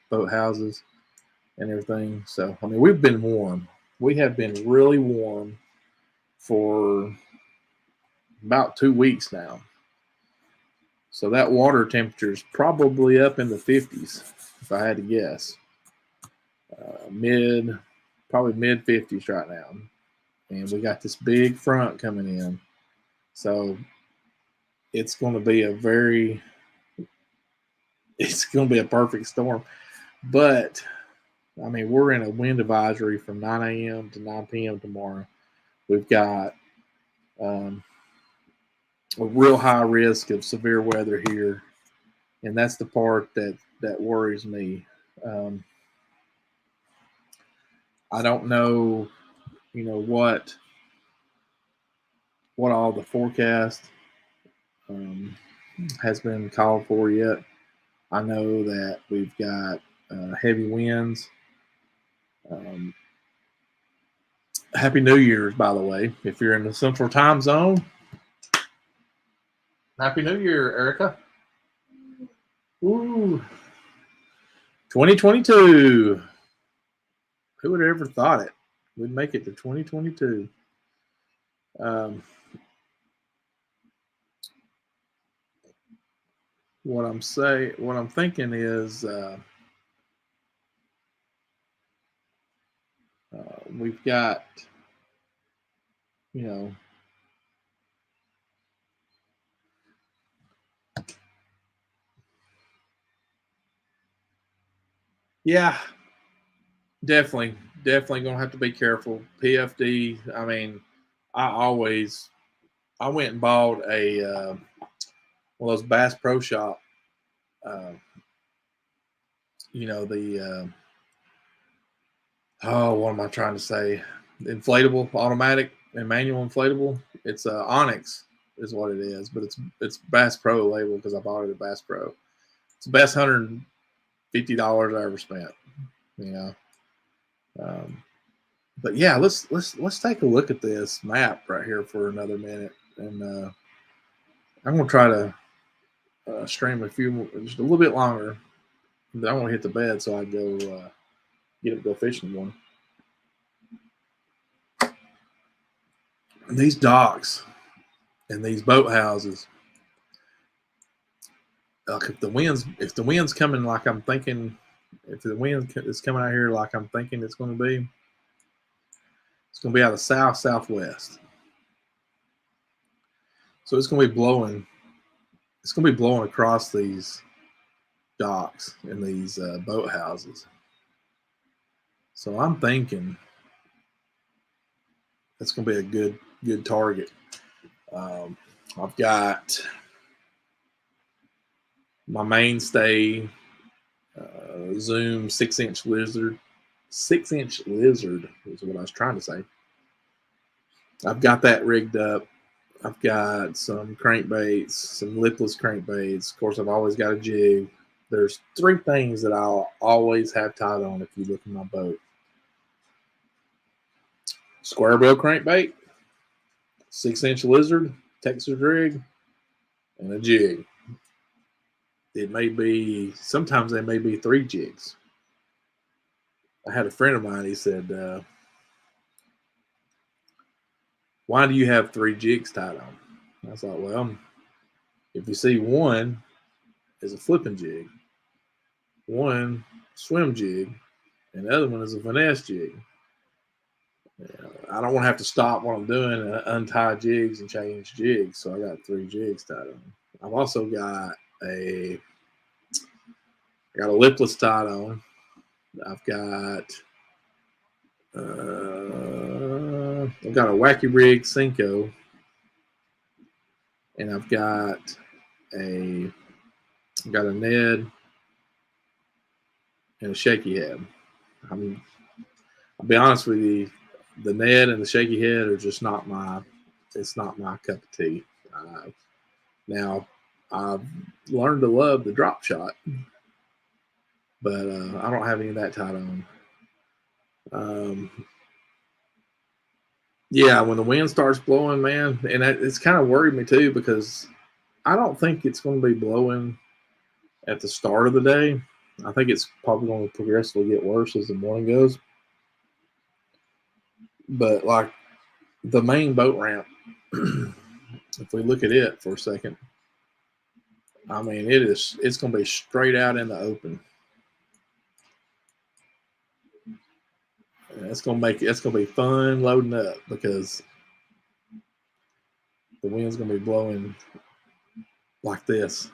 boat houses and everything. So I mean, we've been warm. We have been really warm for about 2 weeks now. So that water temperature is probably up in the 50s, if I had to guess. Probably mid 50s right now. And we got this big front coming in. So it's going to be a perfect storm. But I mean, we're in a wind advisory from 9 a.m. to 9 p.m. tomorrow. We've got a real high risk of severe weather here, and that's the part that worries me. I don't know, what all the forecast has been called for yet. I know that we've got heavy winds. Happy New Year's, by the way. If you're in the Central Time Zone, Happy New Year, Erica. Ooh. 2022. Who would have ever thought it? We'd make it to 2022. What I'm thinking is we've got, you know, yeah, definitely gonna have to be careful. PFD. I mean, I went and bought a one of those Bass Pro Shop. You know the what am I trying to say? Inflatable, automatic, and manual inflatable. It's Onyx is what it is, but it's Bass Pro label because I bought it at Bass Pro. It's the best $150 I ever spent. You know. But yeah, let's take a look at this map right here for another minute, and I'm gonna try to stream a few more, just a little bit longer. I want to hit the bed so I go get up, go fishing one. And these docks and these boat houses, like if the wind's coming like I'm thinking, if the wind is coming out here like I'm thinking it's going to be out of southwest. So it's going to be blowing. It's going to be blowing across these docks and these boat houses. So I'm thinking it's going to be a good target. I've got my mainstay Zoom 6-inch lizard. 6-inch lizard is what I was trying to say. I've got that rigged up. I've got some crankbaits, some lipless crankbaits. Of course, I've always got a jig. There's 3 things that I'll always have tied on if you look in my boat. Square bill crankbait, 6-inch lizard, Texas rig, and a jig. It may be, sometimes they may be 3 jigs. I had a friend of mine, he said, why do you have 3 jigs tied on? I thought, well, if you see one is a flipping jig, one swim jig, and the other one is a finesse jig. I don't want to have to stop what I'm doing and untie jigs and change jigs, so I got 3 jigs tied on. I've also got a lipless tied on. I've got a wacky rig Cinco, and I've got a Ned and a shaky head. I'll be honest with you, the Ned and the shaky head are just not my cup of tea. Now I've learned to love the drop shot, but I don't have any of that tied on. Yeah, when the wind starts blowing, man, and it's kind of worried me too because I don't think it's going to be blowing at the start of the day. I think it's probably going to progressively get worse as the morning goes. But like the main boat ramp, if we look at it for a second, I mean it's going to be straight out in the open. And it's going to be fun loading up because the wind's going to be blowing like this.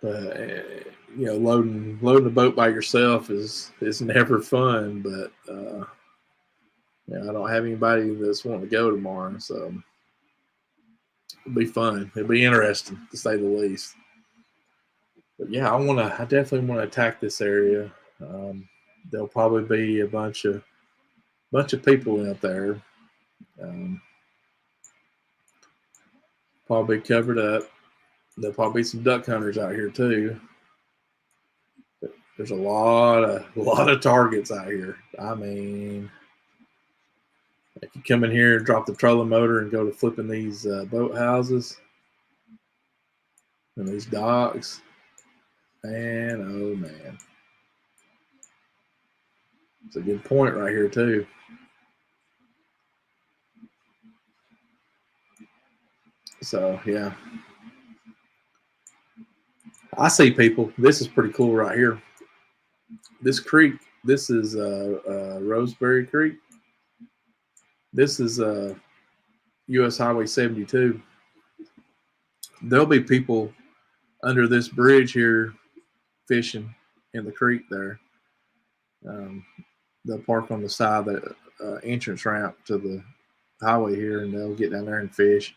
Loading the boat by yourself is never fun. But I don't have anybody that's wanting to go tomorrow, so it'll be fun. It'll be interesting to say the least. But yeah, I definitely want to attack this area. There'll probably be a bunch of people out there. Probably covered up. There'll probably be some duck hunters out here too. But there's a lot of targets out here. I mean, if you come in here, drop the trolling motor, and go to flipping these boat houses, And these docks, man, oh man. It's a good point right here too. So yeah. I see people. This is pretty cool right here. This creek, this is Roseberry Creek. This is US Highway 72. There'll be people under this bridge here fishing in the creek there. They'll park on the side of the entrance ramp to the highway here, and they'll get down there and fish.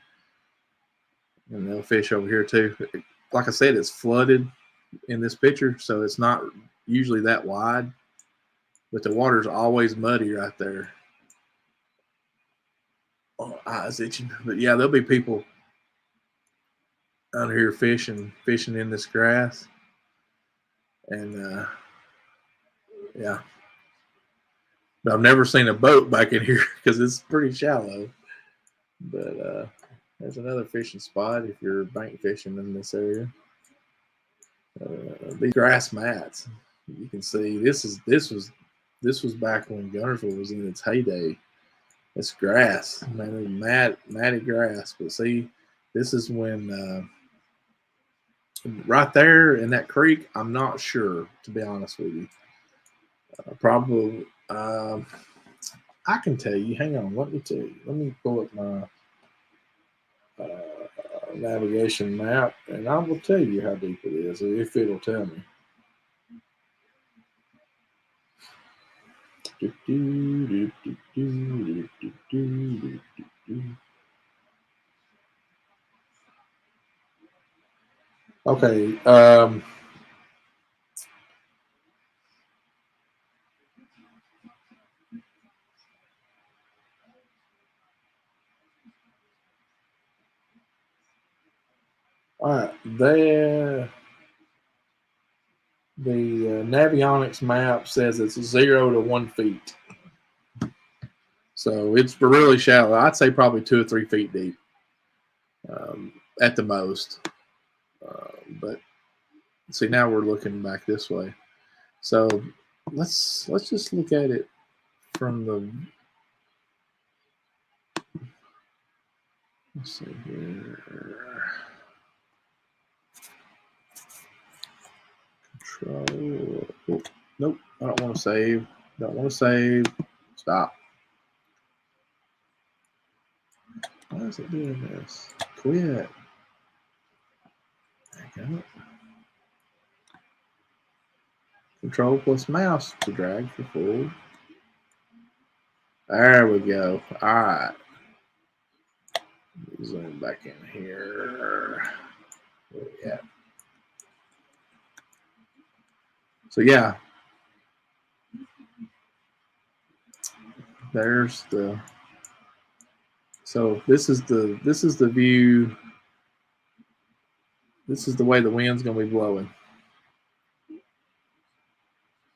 And they'll fish over here too. Like I said, it's flooded in this picture, so it's not usually that wide, but the water's always muddy right there. Oh, eyes itching. But yeah, there'll be people under here fishing in this grass. And yeah. But I've never seen a boat back in here because it's pretty shallow. But there's another fishing spot if you're bank fishing in this area. These grass mats, you can see this was back when Gunnersville was in its heyday. It's grass, man, matted grass. But see, this is when right there in that creek. I'm not sure, to be honest with you. Probably, I can tell you. Hang on, let me tell you. Let me pull up my navigation map, and I will tell you how deep it is if it'll tell me. Okay. All right. The Navionics map says it's 0 to 1 feet. So it's really shallow. I'd say probably 2 or 3 feet deep at the most. But see, now we're looking back this way. So let's just look at it from the. Let's see here. Control. Oh, nope. I don't want to save. Don't want to save. Stop. Why is it doing this? Quit. There you go. Control plus mouse to drag for full. There we go. All right. Zoom back in here. Where we at? So yeah. There's the. So this is the view. This is the way the wind's going to be blowing.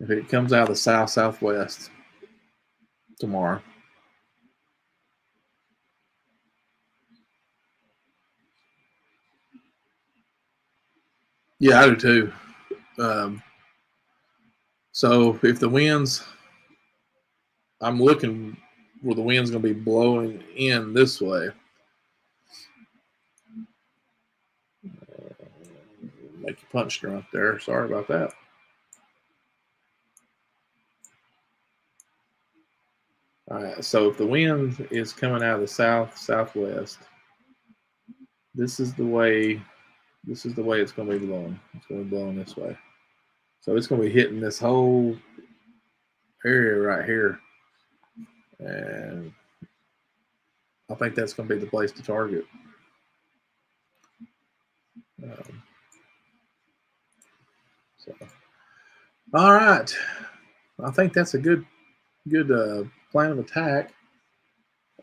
If it comes out of the southwest tomorrow. Yeah, I do too. So if the winds, I'm looking where the wind's going to be blowing in this way. Make you punch drunk there. Sorry about that. All right. So if the wind is coming out of the southwest, this is the way it's going to be blowing. It's going to be blowing this way. So it's going to be hitting this whole area right here. And I think that's going to be the place to target. So, all right. I think that's a good plan of attack.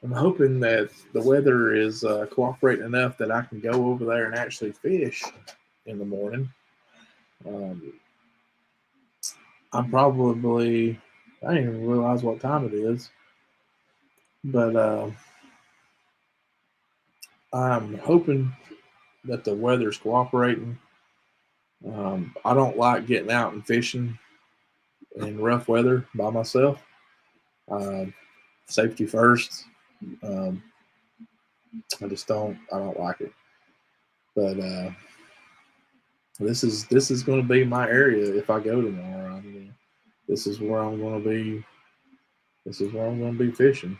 I'm hoping that the weather is cooperating enough that I can go over there and actually fish in the morning. I didn't even realize what time it is, but I'm hoping that the weather's cooperating. I don't like getting out and fishing in rough weather by myself. Safety first. I don't like it. But this is going to be my area if I go tomorrow. This is where I'm going to be. This is where I'm going to be fishing.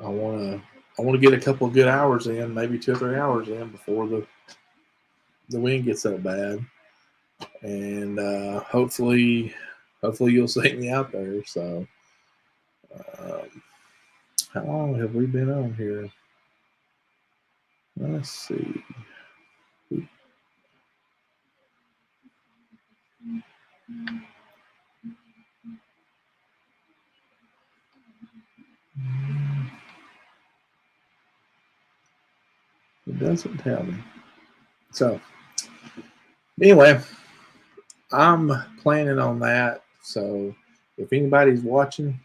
I want to get a couple of good hours in, maybe 2 or 3 hours in before the wind gets that bad, and hopefully you'll see me out there. So, how long have we been on here? Let's see. It doesn't tell me. So, anyway, I'm planning on that. So, if anybody's watching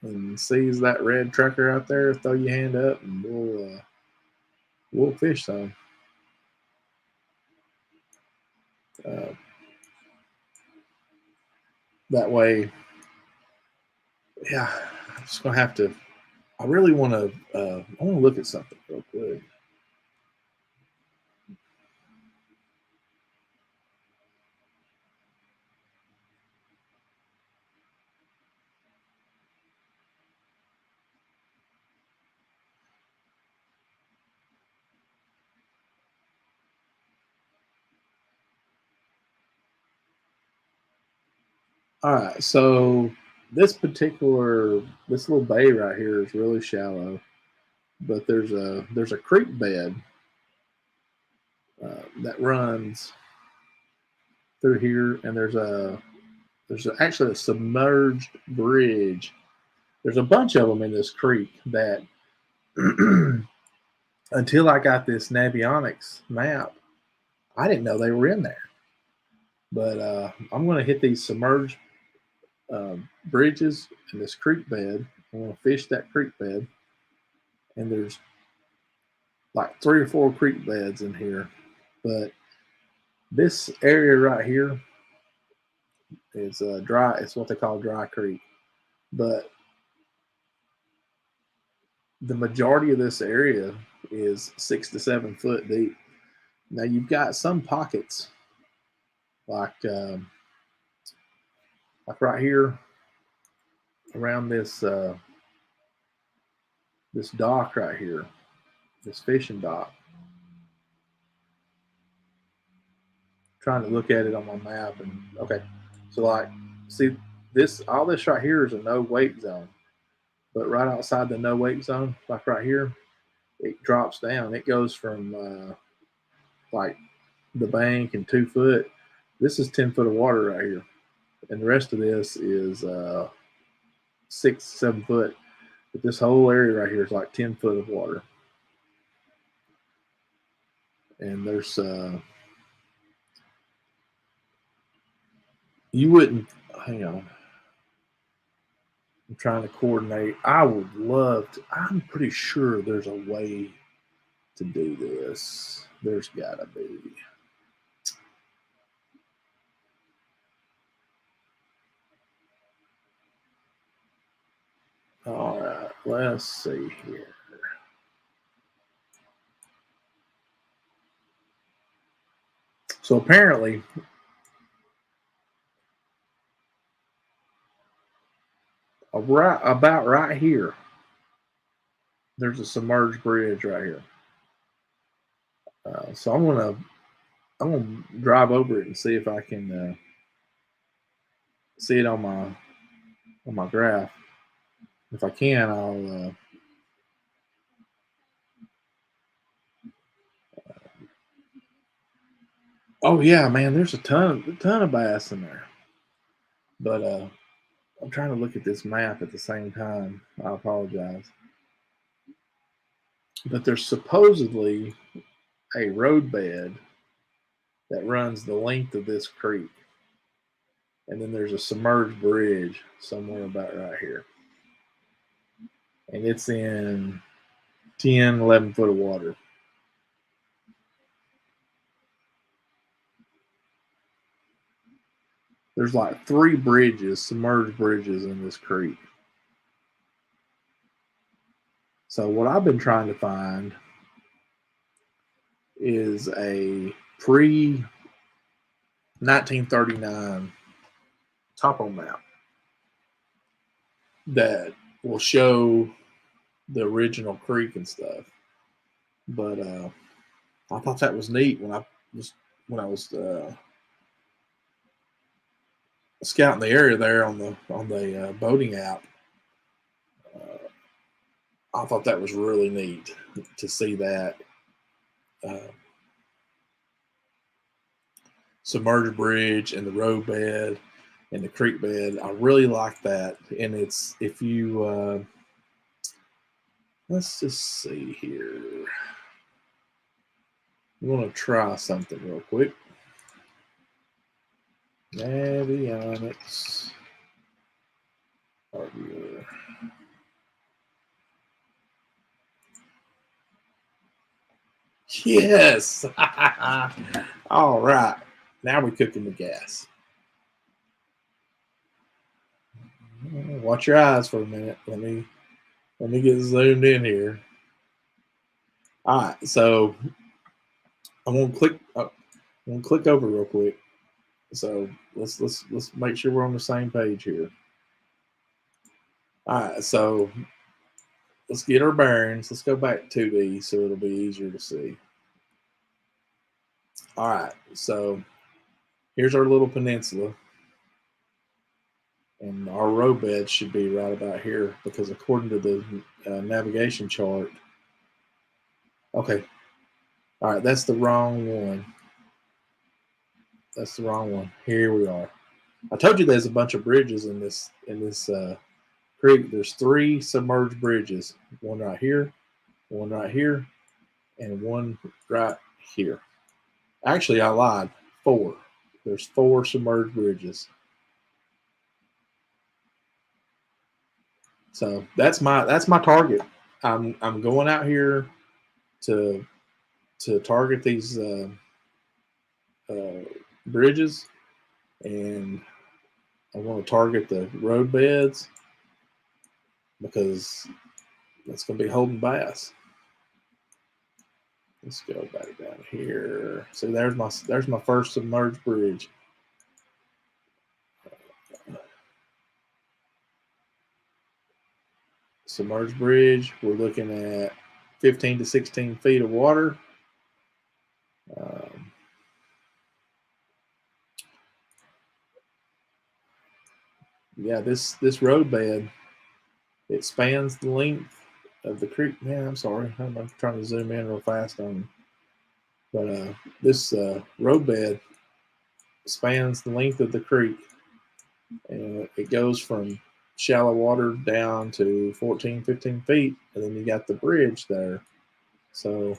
and sees that red trucker out there, throw your hand up and we'll fish some. That way, yeah, I'm just gonna have to. I really want to. I want to look at something real quick. All right, so this little bay right here is really shallow, but there's a creek bed that runs through here, and there's actually a submerged bridge. There's a bunch of them in this creek that until I got this Navionics map, I didn't know they were in there. But I'm going to hit these submerged bridges in this creek bed. I'm going to fish that creek bed, and there's like 3 or 4 creek beds in here. But this area right here is dry. It's what they call dry creek. But the majority of this area is 6 to 7 foot deep. Now you've got some pockets like right here around this this dock right here, this fishing dock. Trying to look at it on my map, and okay, so like, see all this right here is a no wake zone, but right outside the no wake zone, like right here, it drops down. It goes from like the bank and 2 foot. This is 10 foot of water right here, and the rest of this is 6, 7 foot. But this whole area right here is like 10 foot of water, and there's you wouldn't hang on. I'm trying to coordinate. I would love to. I'm pretty sure there's a way to do this. There's gotta be. All right, let's see here. So apparently, about right here, there's a submerged bridge right here. So I'm gonna drive over it and see if I can see it on my graph. If I can, I'll. Oh yeah, man, there's a ton of bass in there. But I'm trying to look at this map at the same time. I apologize. But there's supposedly a roadbed that runs the length of this creek. And then there's a submerged bridge somewhere about right here. And it's in 10, 11 foot of water. There's like 3 bridges, submerged bridges in this creek. So what I've been trying to find is a pre-1939 topo map that will show the original creek and stuff. But I thought that was neat when I was scouting the area there on the boating app. I thought that was really neat to see that submerged bridge and the road bed and the creek bed. I really like that. And it's, if you let's just see here. I'm going to try something real quick. Navionics. Hardware. Yes. All right. Now we're cooking with gas. Watch your eyes for a minute. Let me get zoomed in here. All right. So I'm gonna click over real quick. So let's make sure we're on the same page here. All right. So let's get our bearings. Let's go back to 2D so it'll be easier to see. All right, so here's our little peninsula. And our roadbed should be right about here because according to the navigation chart. Okay. All right, that's the wrong one. That's the wrong one. Here we are. I told you there's a bunch of bridges in this creek. There's 3 submerged bridges. One right here, one right here, and one right here. Actually, I lied. 4. There's 4 submerged bridges. So that's my target. I'm going out here to target these bridges, and I want to target the road beds because that's going to be holding bass. Let's go back down here. See, there's my first submerged bridge. Submerged bridge. We're looking at 15 to 16 feet of water. Yeah, this road bed, it spans the length of the creek. Man, I'm sorry. I'm trying to zoom in real fast on you. But this road bed spans the length of the creek. And it goes from shallow water down to 14, 15 feet. And then you got the bridge there. So,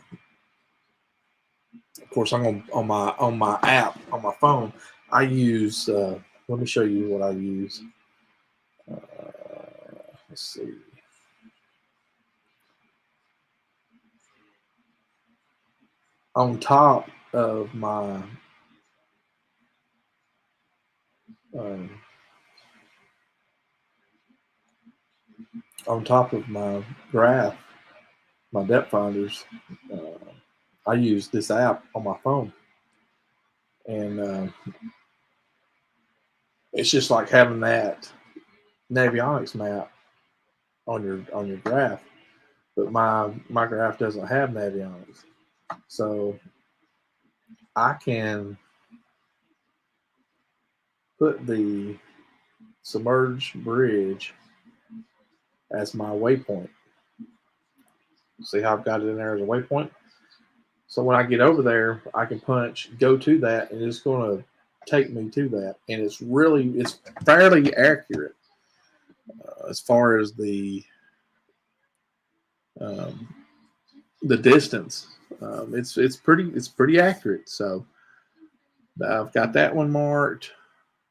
of course, I'm on my app, on my phone, I use, let me show you what I use. Let's see. On top of my graph, my depth finders, I use this app on my phone, and it's just like having that navionics map on your graph, but my graph doesn't have navionics, so I can put the submerged bridge as my waypoint. See how I've got it in there as a waypoint? So when I get over there, I can punch go to that, and it's going to take me to that. And it's fairly accurate as far as the distance. It's pretty accurate. So I've got that one marked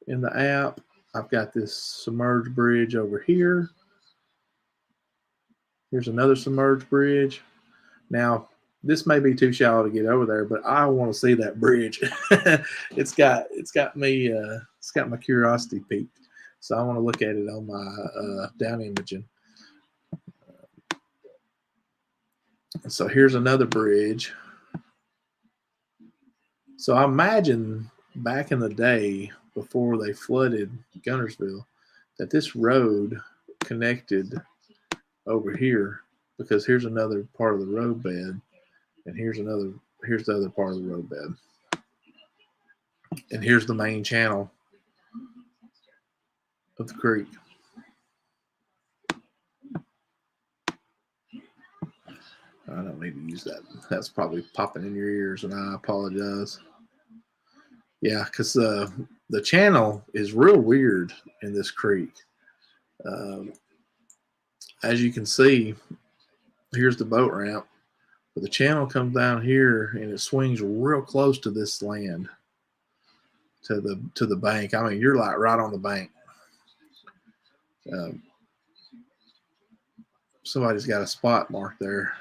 in the app. I've got this submerged bridge over here. Here's another submerged bridge. Now, this may be too shallow to get over there, but I want to see that bridge. It's got me it's got my curiosity peaked. So I want to look at it on my down imaging. So here's another bridge. So I imagine back in the day, before they flooded Guntersville, that this road connected over here, because here's another part of the road bed, and here's the other part of the road bed, and here's the main channel of the creek. I don't need to use that. That's probably popping in your ears, and I apologize. Yeah, because the channel is real weird in this creek. As you can see, here's the boat ramp, but the channel comes down here and it swings real close to this land, to the bank. I mean, you're like right on the bank. Somebody's got a spot marked there.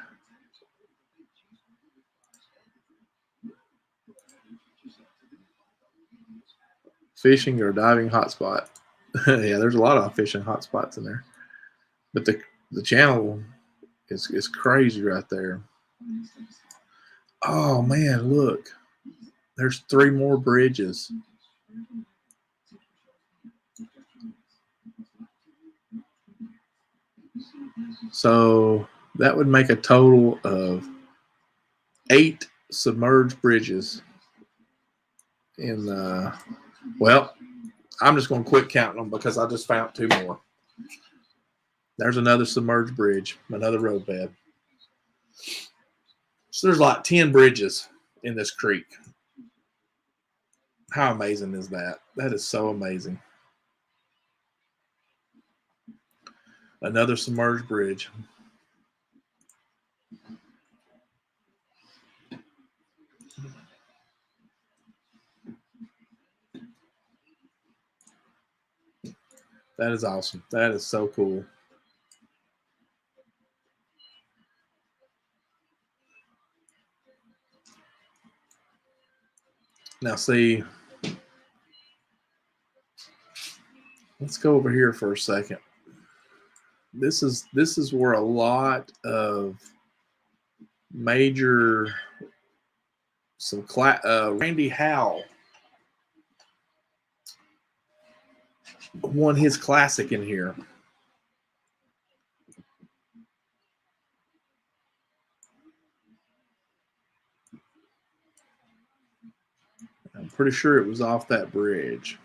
Fishing or diving hotspot. Yeah, there's a lot of fishing hotspots in there, but the channel is crazy right there. Oh man, look, there's 3 more bridges. So that would make a total of 8 submerged bridges in well, I'm just going to quit counting them because I just found 2 more. There's another submerged bridge, another road bed. So there's like 10 bridges in this creek. How amazing is that? That is so amazing. Another submerged bridge. That is awesome. That is so cool. Now see, let's go over here for a second. This is where a lot of major Randy Howell won his classic in here. I'm pretty sure it was off that bridge.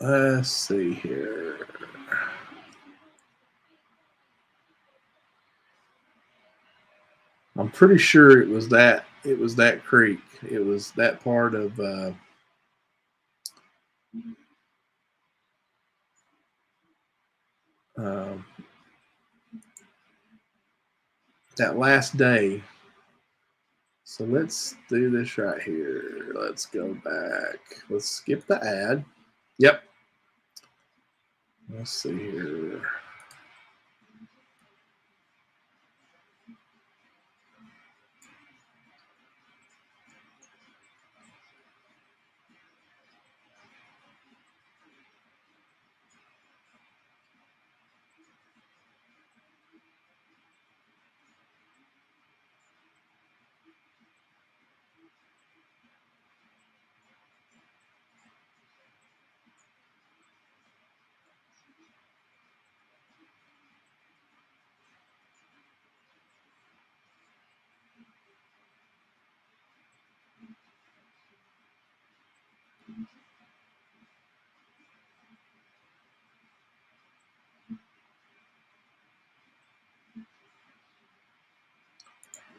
Let's see here. I'm pretty sure it was that creek. It was that part of that last day. So let's do this right here. Let's go back. Let's skip the ad. Yep. Let's see here.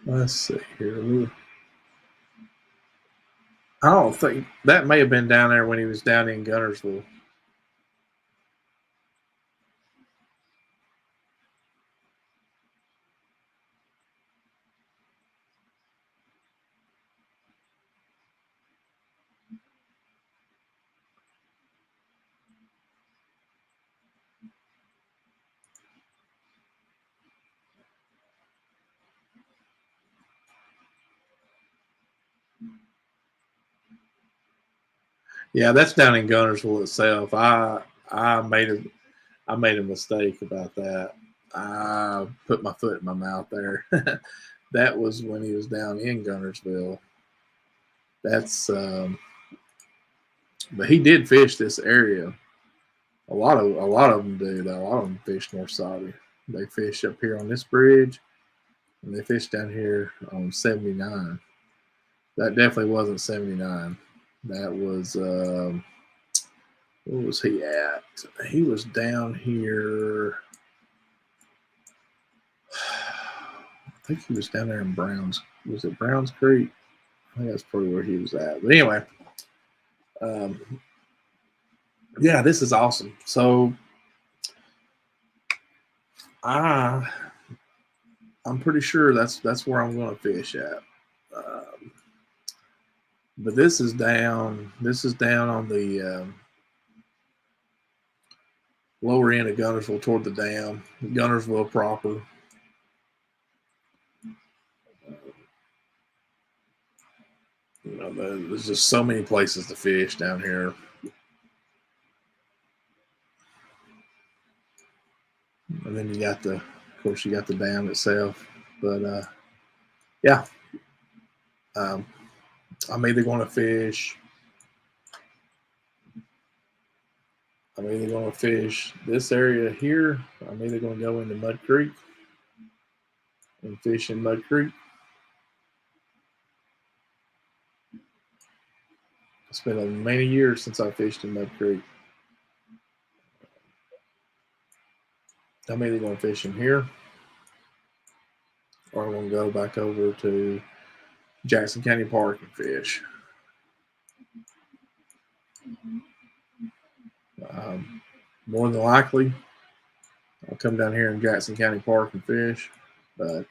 Let's see here. I don't think that may have been down there when he was down in Gunnersville. Yeah, that's down in Gunnersville itself. I made a mistake about that. I put my foot in my mouth there. That was when he was down in Gunnersville. That's but he did fish this area. A lot of them do though. A lot of them fish North Saudi. They fish up here on this bridge, and they fish down here on 79. That definitely wasn't 79. That was where was he at? He was down here. I think he was down there in Browns. Was it Browns Creek? I think that's probably where he was at. But anyway, yeah, this is awesome. So I'm pretty sure that's where I'm going to fish at. But this is down. This is down on the lower end of Gunnersville toward the dam, Gunnersville proper. You know, there's just so many places to fish down here. And then you got of course, you got the dam itself. But yeah, I'm either going to fish. I'm either going to fish this area here. I'm either going to go into Mud Creek and fish in Mud Creek. It's been many years since I fished in Mud Creek. I'm either going to fish in here or I'm going to go back over to Jackson County Park and fish. More than likely, I'll come down here in Jackson County Park and fish, but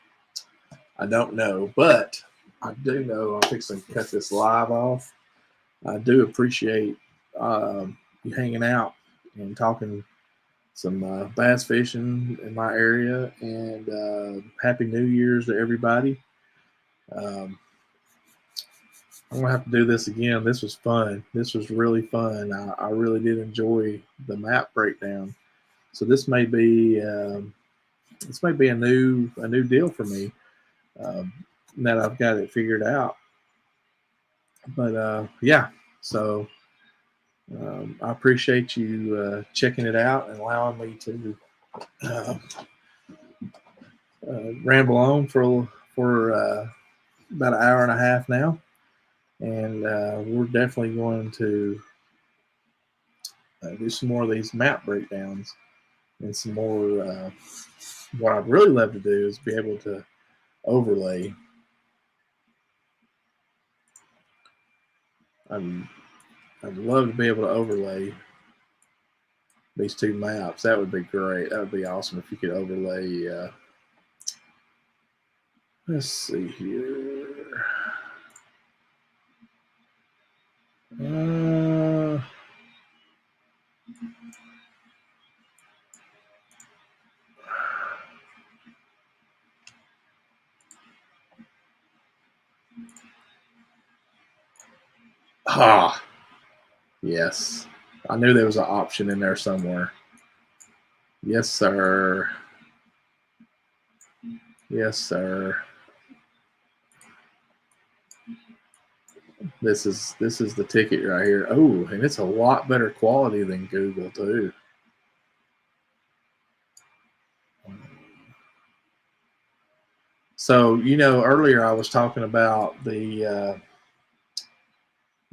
I don't know. But I do know I'm fixing to cut this live off. I do appreciate you hanging out and talking some bass fishing in my area, and Happy New Year's to everybody. I'm going to have to do this again. This was fun. This was really fun. I really did enjoy the map breakdown. So this may be a new deal for me that I've got it figured out. But yeah, so I appreciate you checking it out and allowing me to ramble on for about an hour and a half now. And we're definitely going to do some more of these map breakdowns and some more. What I'd really love to do is be able to overlay. I'd love to be able to overlay these two maps. That would be great. That would be awesome if you could overlay. Let's see here. Yes. I knew there was an option in there somewhere. Yes, sir. Yes, sir. This is the ticket right here. Oh, and it's a lot better quality than Google too. So, earlier I was talking about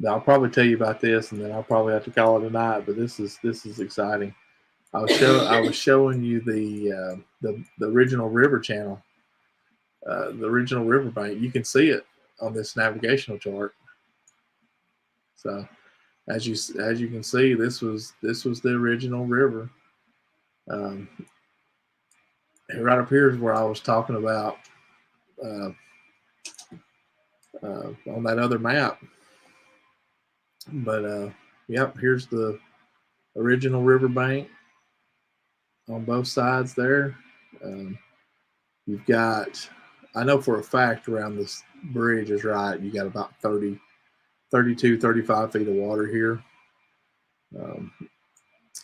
I'll probably tell you about this, and then I'll probably have to call it a night. But this is exciting. I was showing you the original River Channel the original riverbank. You can see it on this navigational chart. So as you can see, this was the original river. And right up here is where I was talking about on that other map. But yep, here's the original riverbank on both sides there. You've got, I know for a fact around this bridge is right, you got about 30, 32, 35 feet of water here.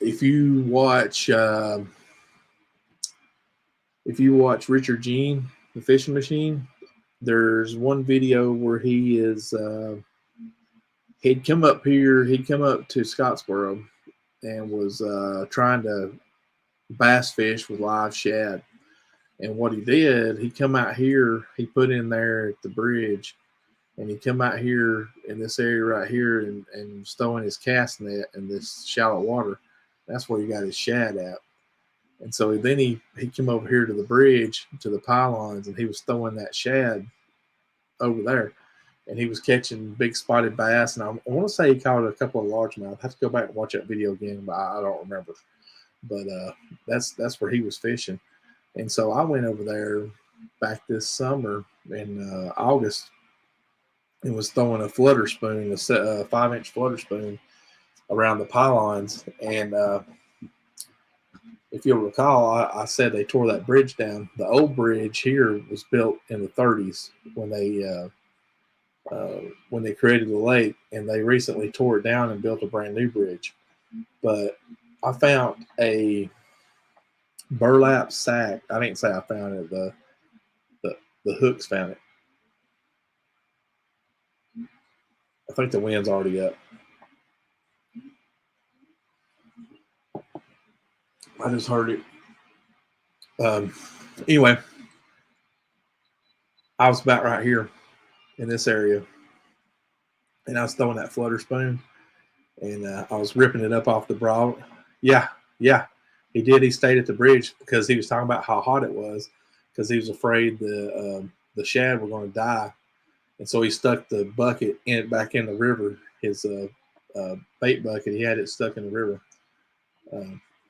If you watch Richard Jean, the fishing machine, there's one video where he is he'd come up here, he'd come up to Scottsboro and was trying to bass fish with live shad. And what he did, he come out here, he put in there at the bridge, and he come out here in this area right here and was throwing his cast net in this shallow water. That's where he got his shad at. And so then he came over here to the bridge, to the pylons, and he was throwing that shad over there. And he was catching big spotted bass. And I want to say he caught a couple of largemouth. I have to go back and watch that video again, but I don't remember. But that's where he was fishing. And so I went over there back this summer in August and was throwing a flutter spoon, a 5-inch flutter spoon around the pylons. And if you'll recall, I said they tore that bridge down. The old bridge here was built in the 30s when they created the lake, and they recently tore it down and built a brand new bridge. But I found a burlap sack. I didn't say I found it. The hooks found it. I think the wind's already up. I just heard it. Anyway, I was about right here in this area, and I was throwing that flutter spoon, and I was ripping it up off the broad. Yeah, he did. He stayed at the bridge because he was talking about how hot it was, because he was afraid the shad were going to die, and so he stuck the bucket back in the river. His bait bucket, he had it stuck in the river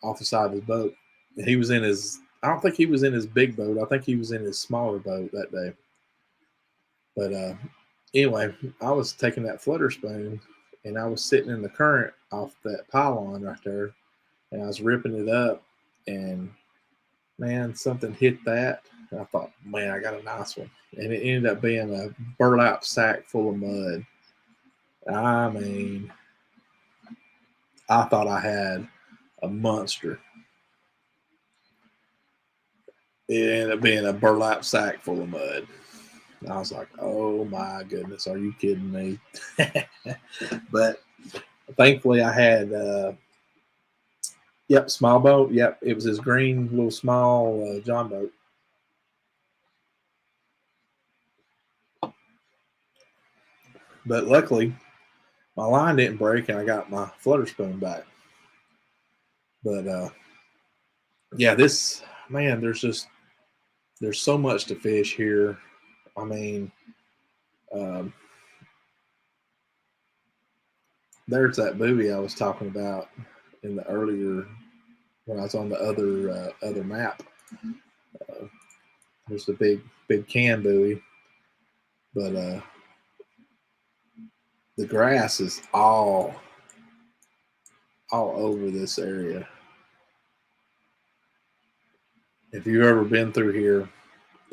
off the side of his boat. And he was in his. I don't think he was in his big boat. I think he was in his smaller boat that day. But anyway, I was taking that flutter spoon, and I was sitting in the current off that pylon right there, and I was ripping it up, and man, something hit that, and I thought, man, I got a nice one. And it ended up being a burlap sack full of mud. I mean, I thought I had a monster. It ended up being a burlap sack full of mud. I was like, oh my goodness, are you kidding me? But thankfully I had, small boat. Yep, it was his green little small John boat. But luckily, my line didn't break and I got my flutter spoon back. But yeah, there's so much to fish here. I mean, there's that buoy I was talking about in the earlier when I was on the other map. There's the big can buoy, but the grass is all over this area. If you've ever been through here,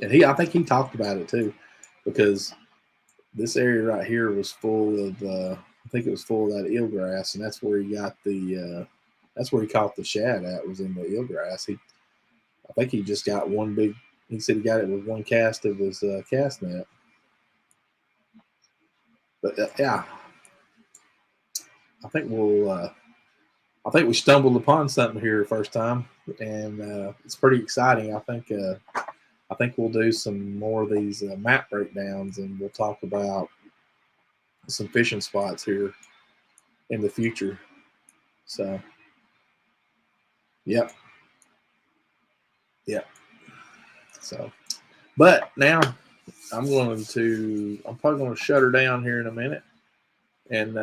and I think he talked about it too, because this area right here was full of, I think it was full of that eelgrass, and that's where he got that's where he caught the shad at, was in the eelgrass. I think he just got one big, he said he got it with one cast of his cast net. But yeah, I think we stumbled upon something here first time, and it's pretty exciting. I think we'll do some more of these map breakdowns, and we'll talk about some fishing spots here in the future. So, yep. So, But now I'm probably going to shut her down here in a minute and,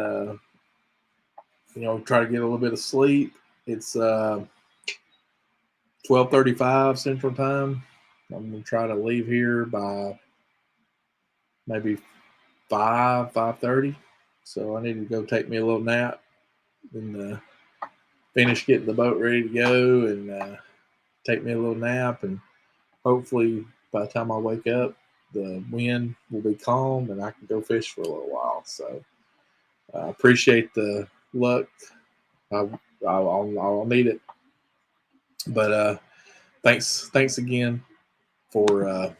try to get a little bit of sleep. It's 12:35 Central Time. I'm going to try to leave here by maybe 5:30. So I need to go take me a little nap and finish getting the boat ready to go and take me a little nap. And hopefully by the time I wake up, the wind will be calm and I can go fish for a little while. So I appreciate the luck. I'll need it. But thanks again for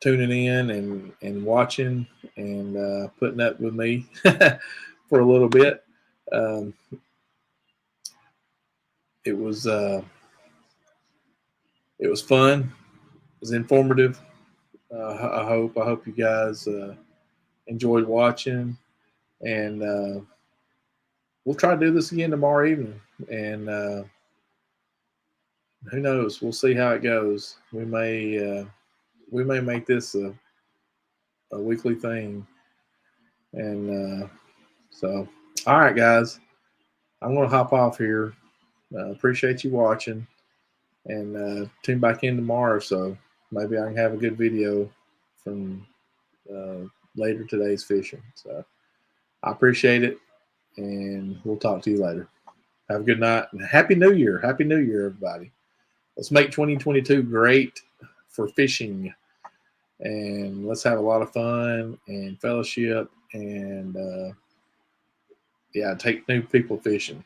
tuning in and watching and putting up with me for a little bit. It was fun. It was informative. I hope you guys enjoyed watching, and we'll try to do this again tomorrow evening. And who knows? We'll see how it goes. We may make this a weekly thing. And so, all right, guys, I'm going to hop off here. Appreciate you watching, and tune back in tomorrow. So maybe I can have a good video from later today's fishing. So I appreciate it, and we'll talk to you later. Have a good night and Happy New Year. Happy New Year, everybody. Let's make 2022 great for fishing, and let's have a lot of fun and fellowship and take new people fishing.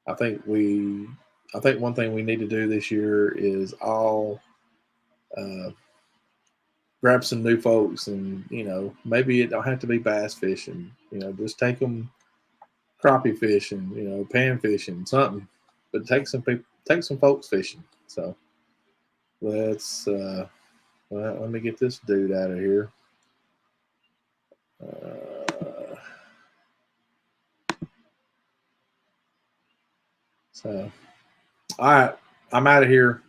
I think one thing we need to do this year is all grab some new folks, and maybe it don't have to be bass fishing. Just take them crappie fishing, pan fishing, something. But take some folks fishing. So let's let me get this dude out of here. So all right, I'm out of here.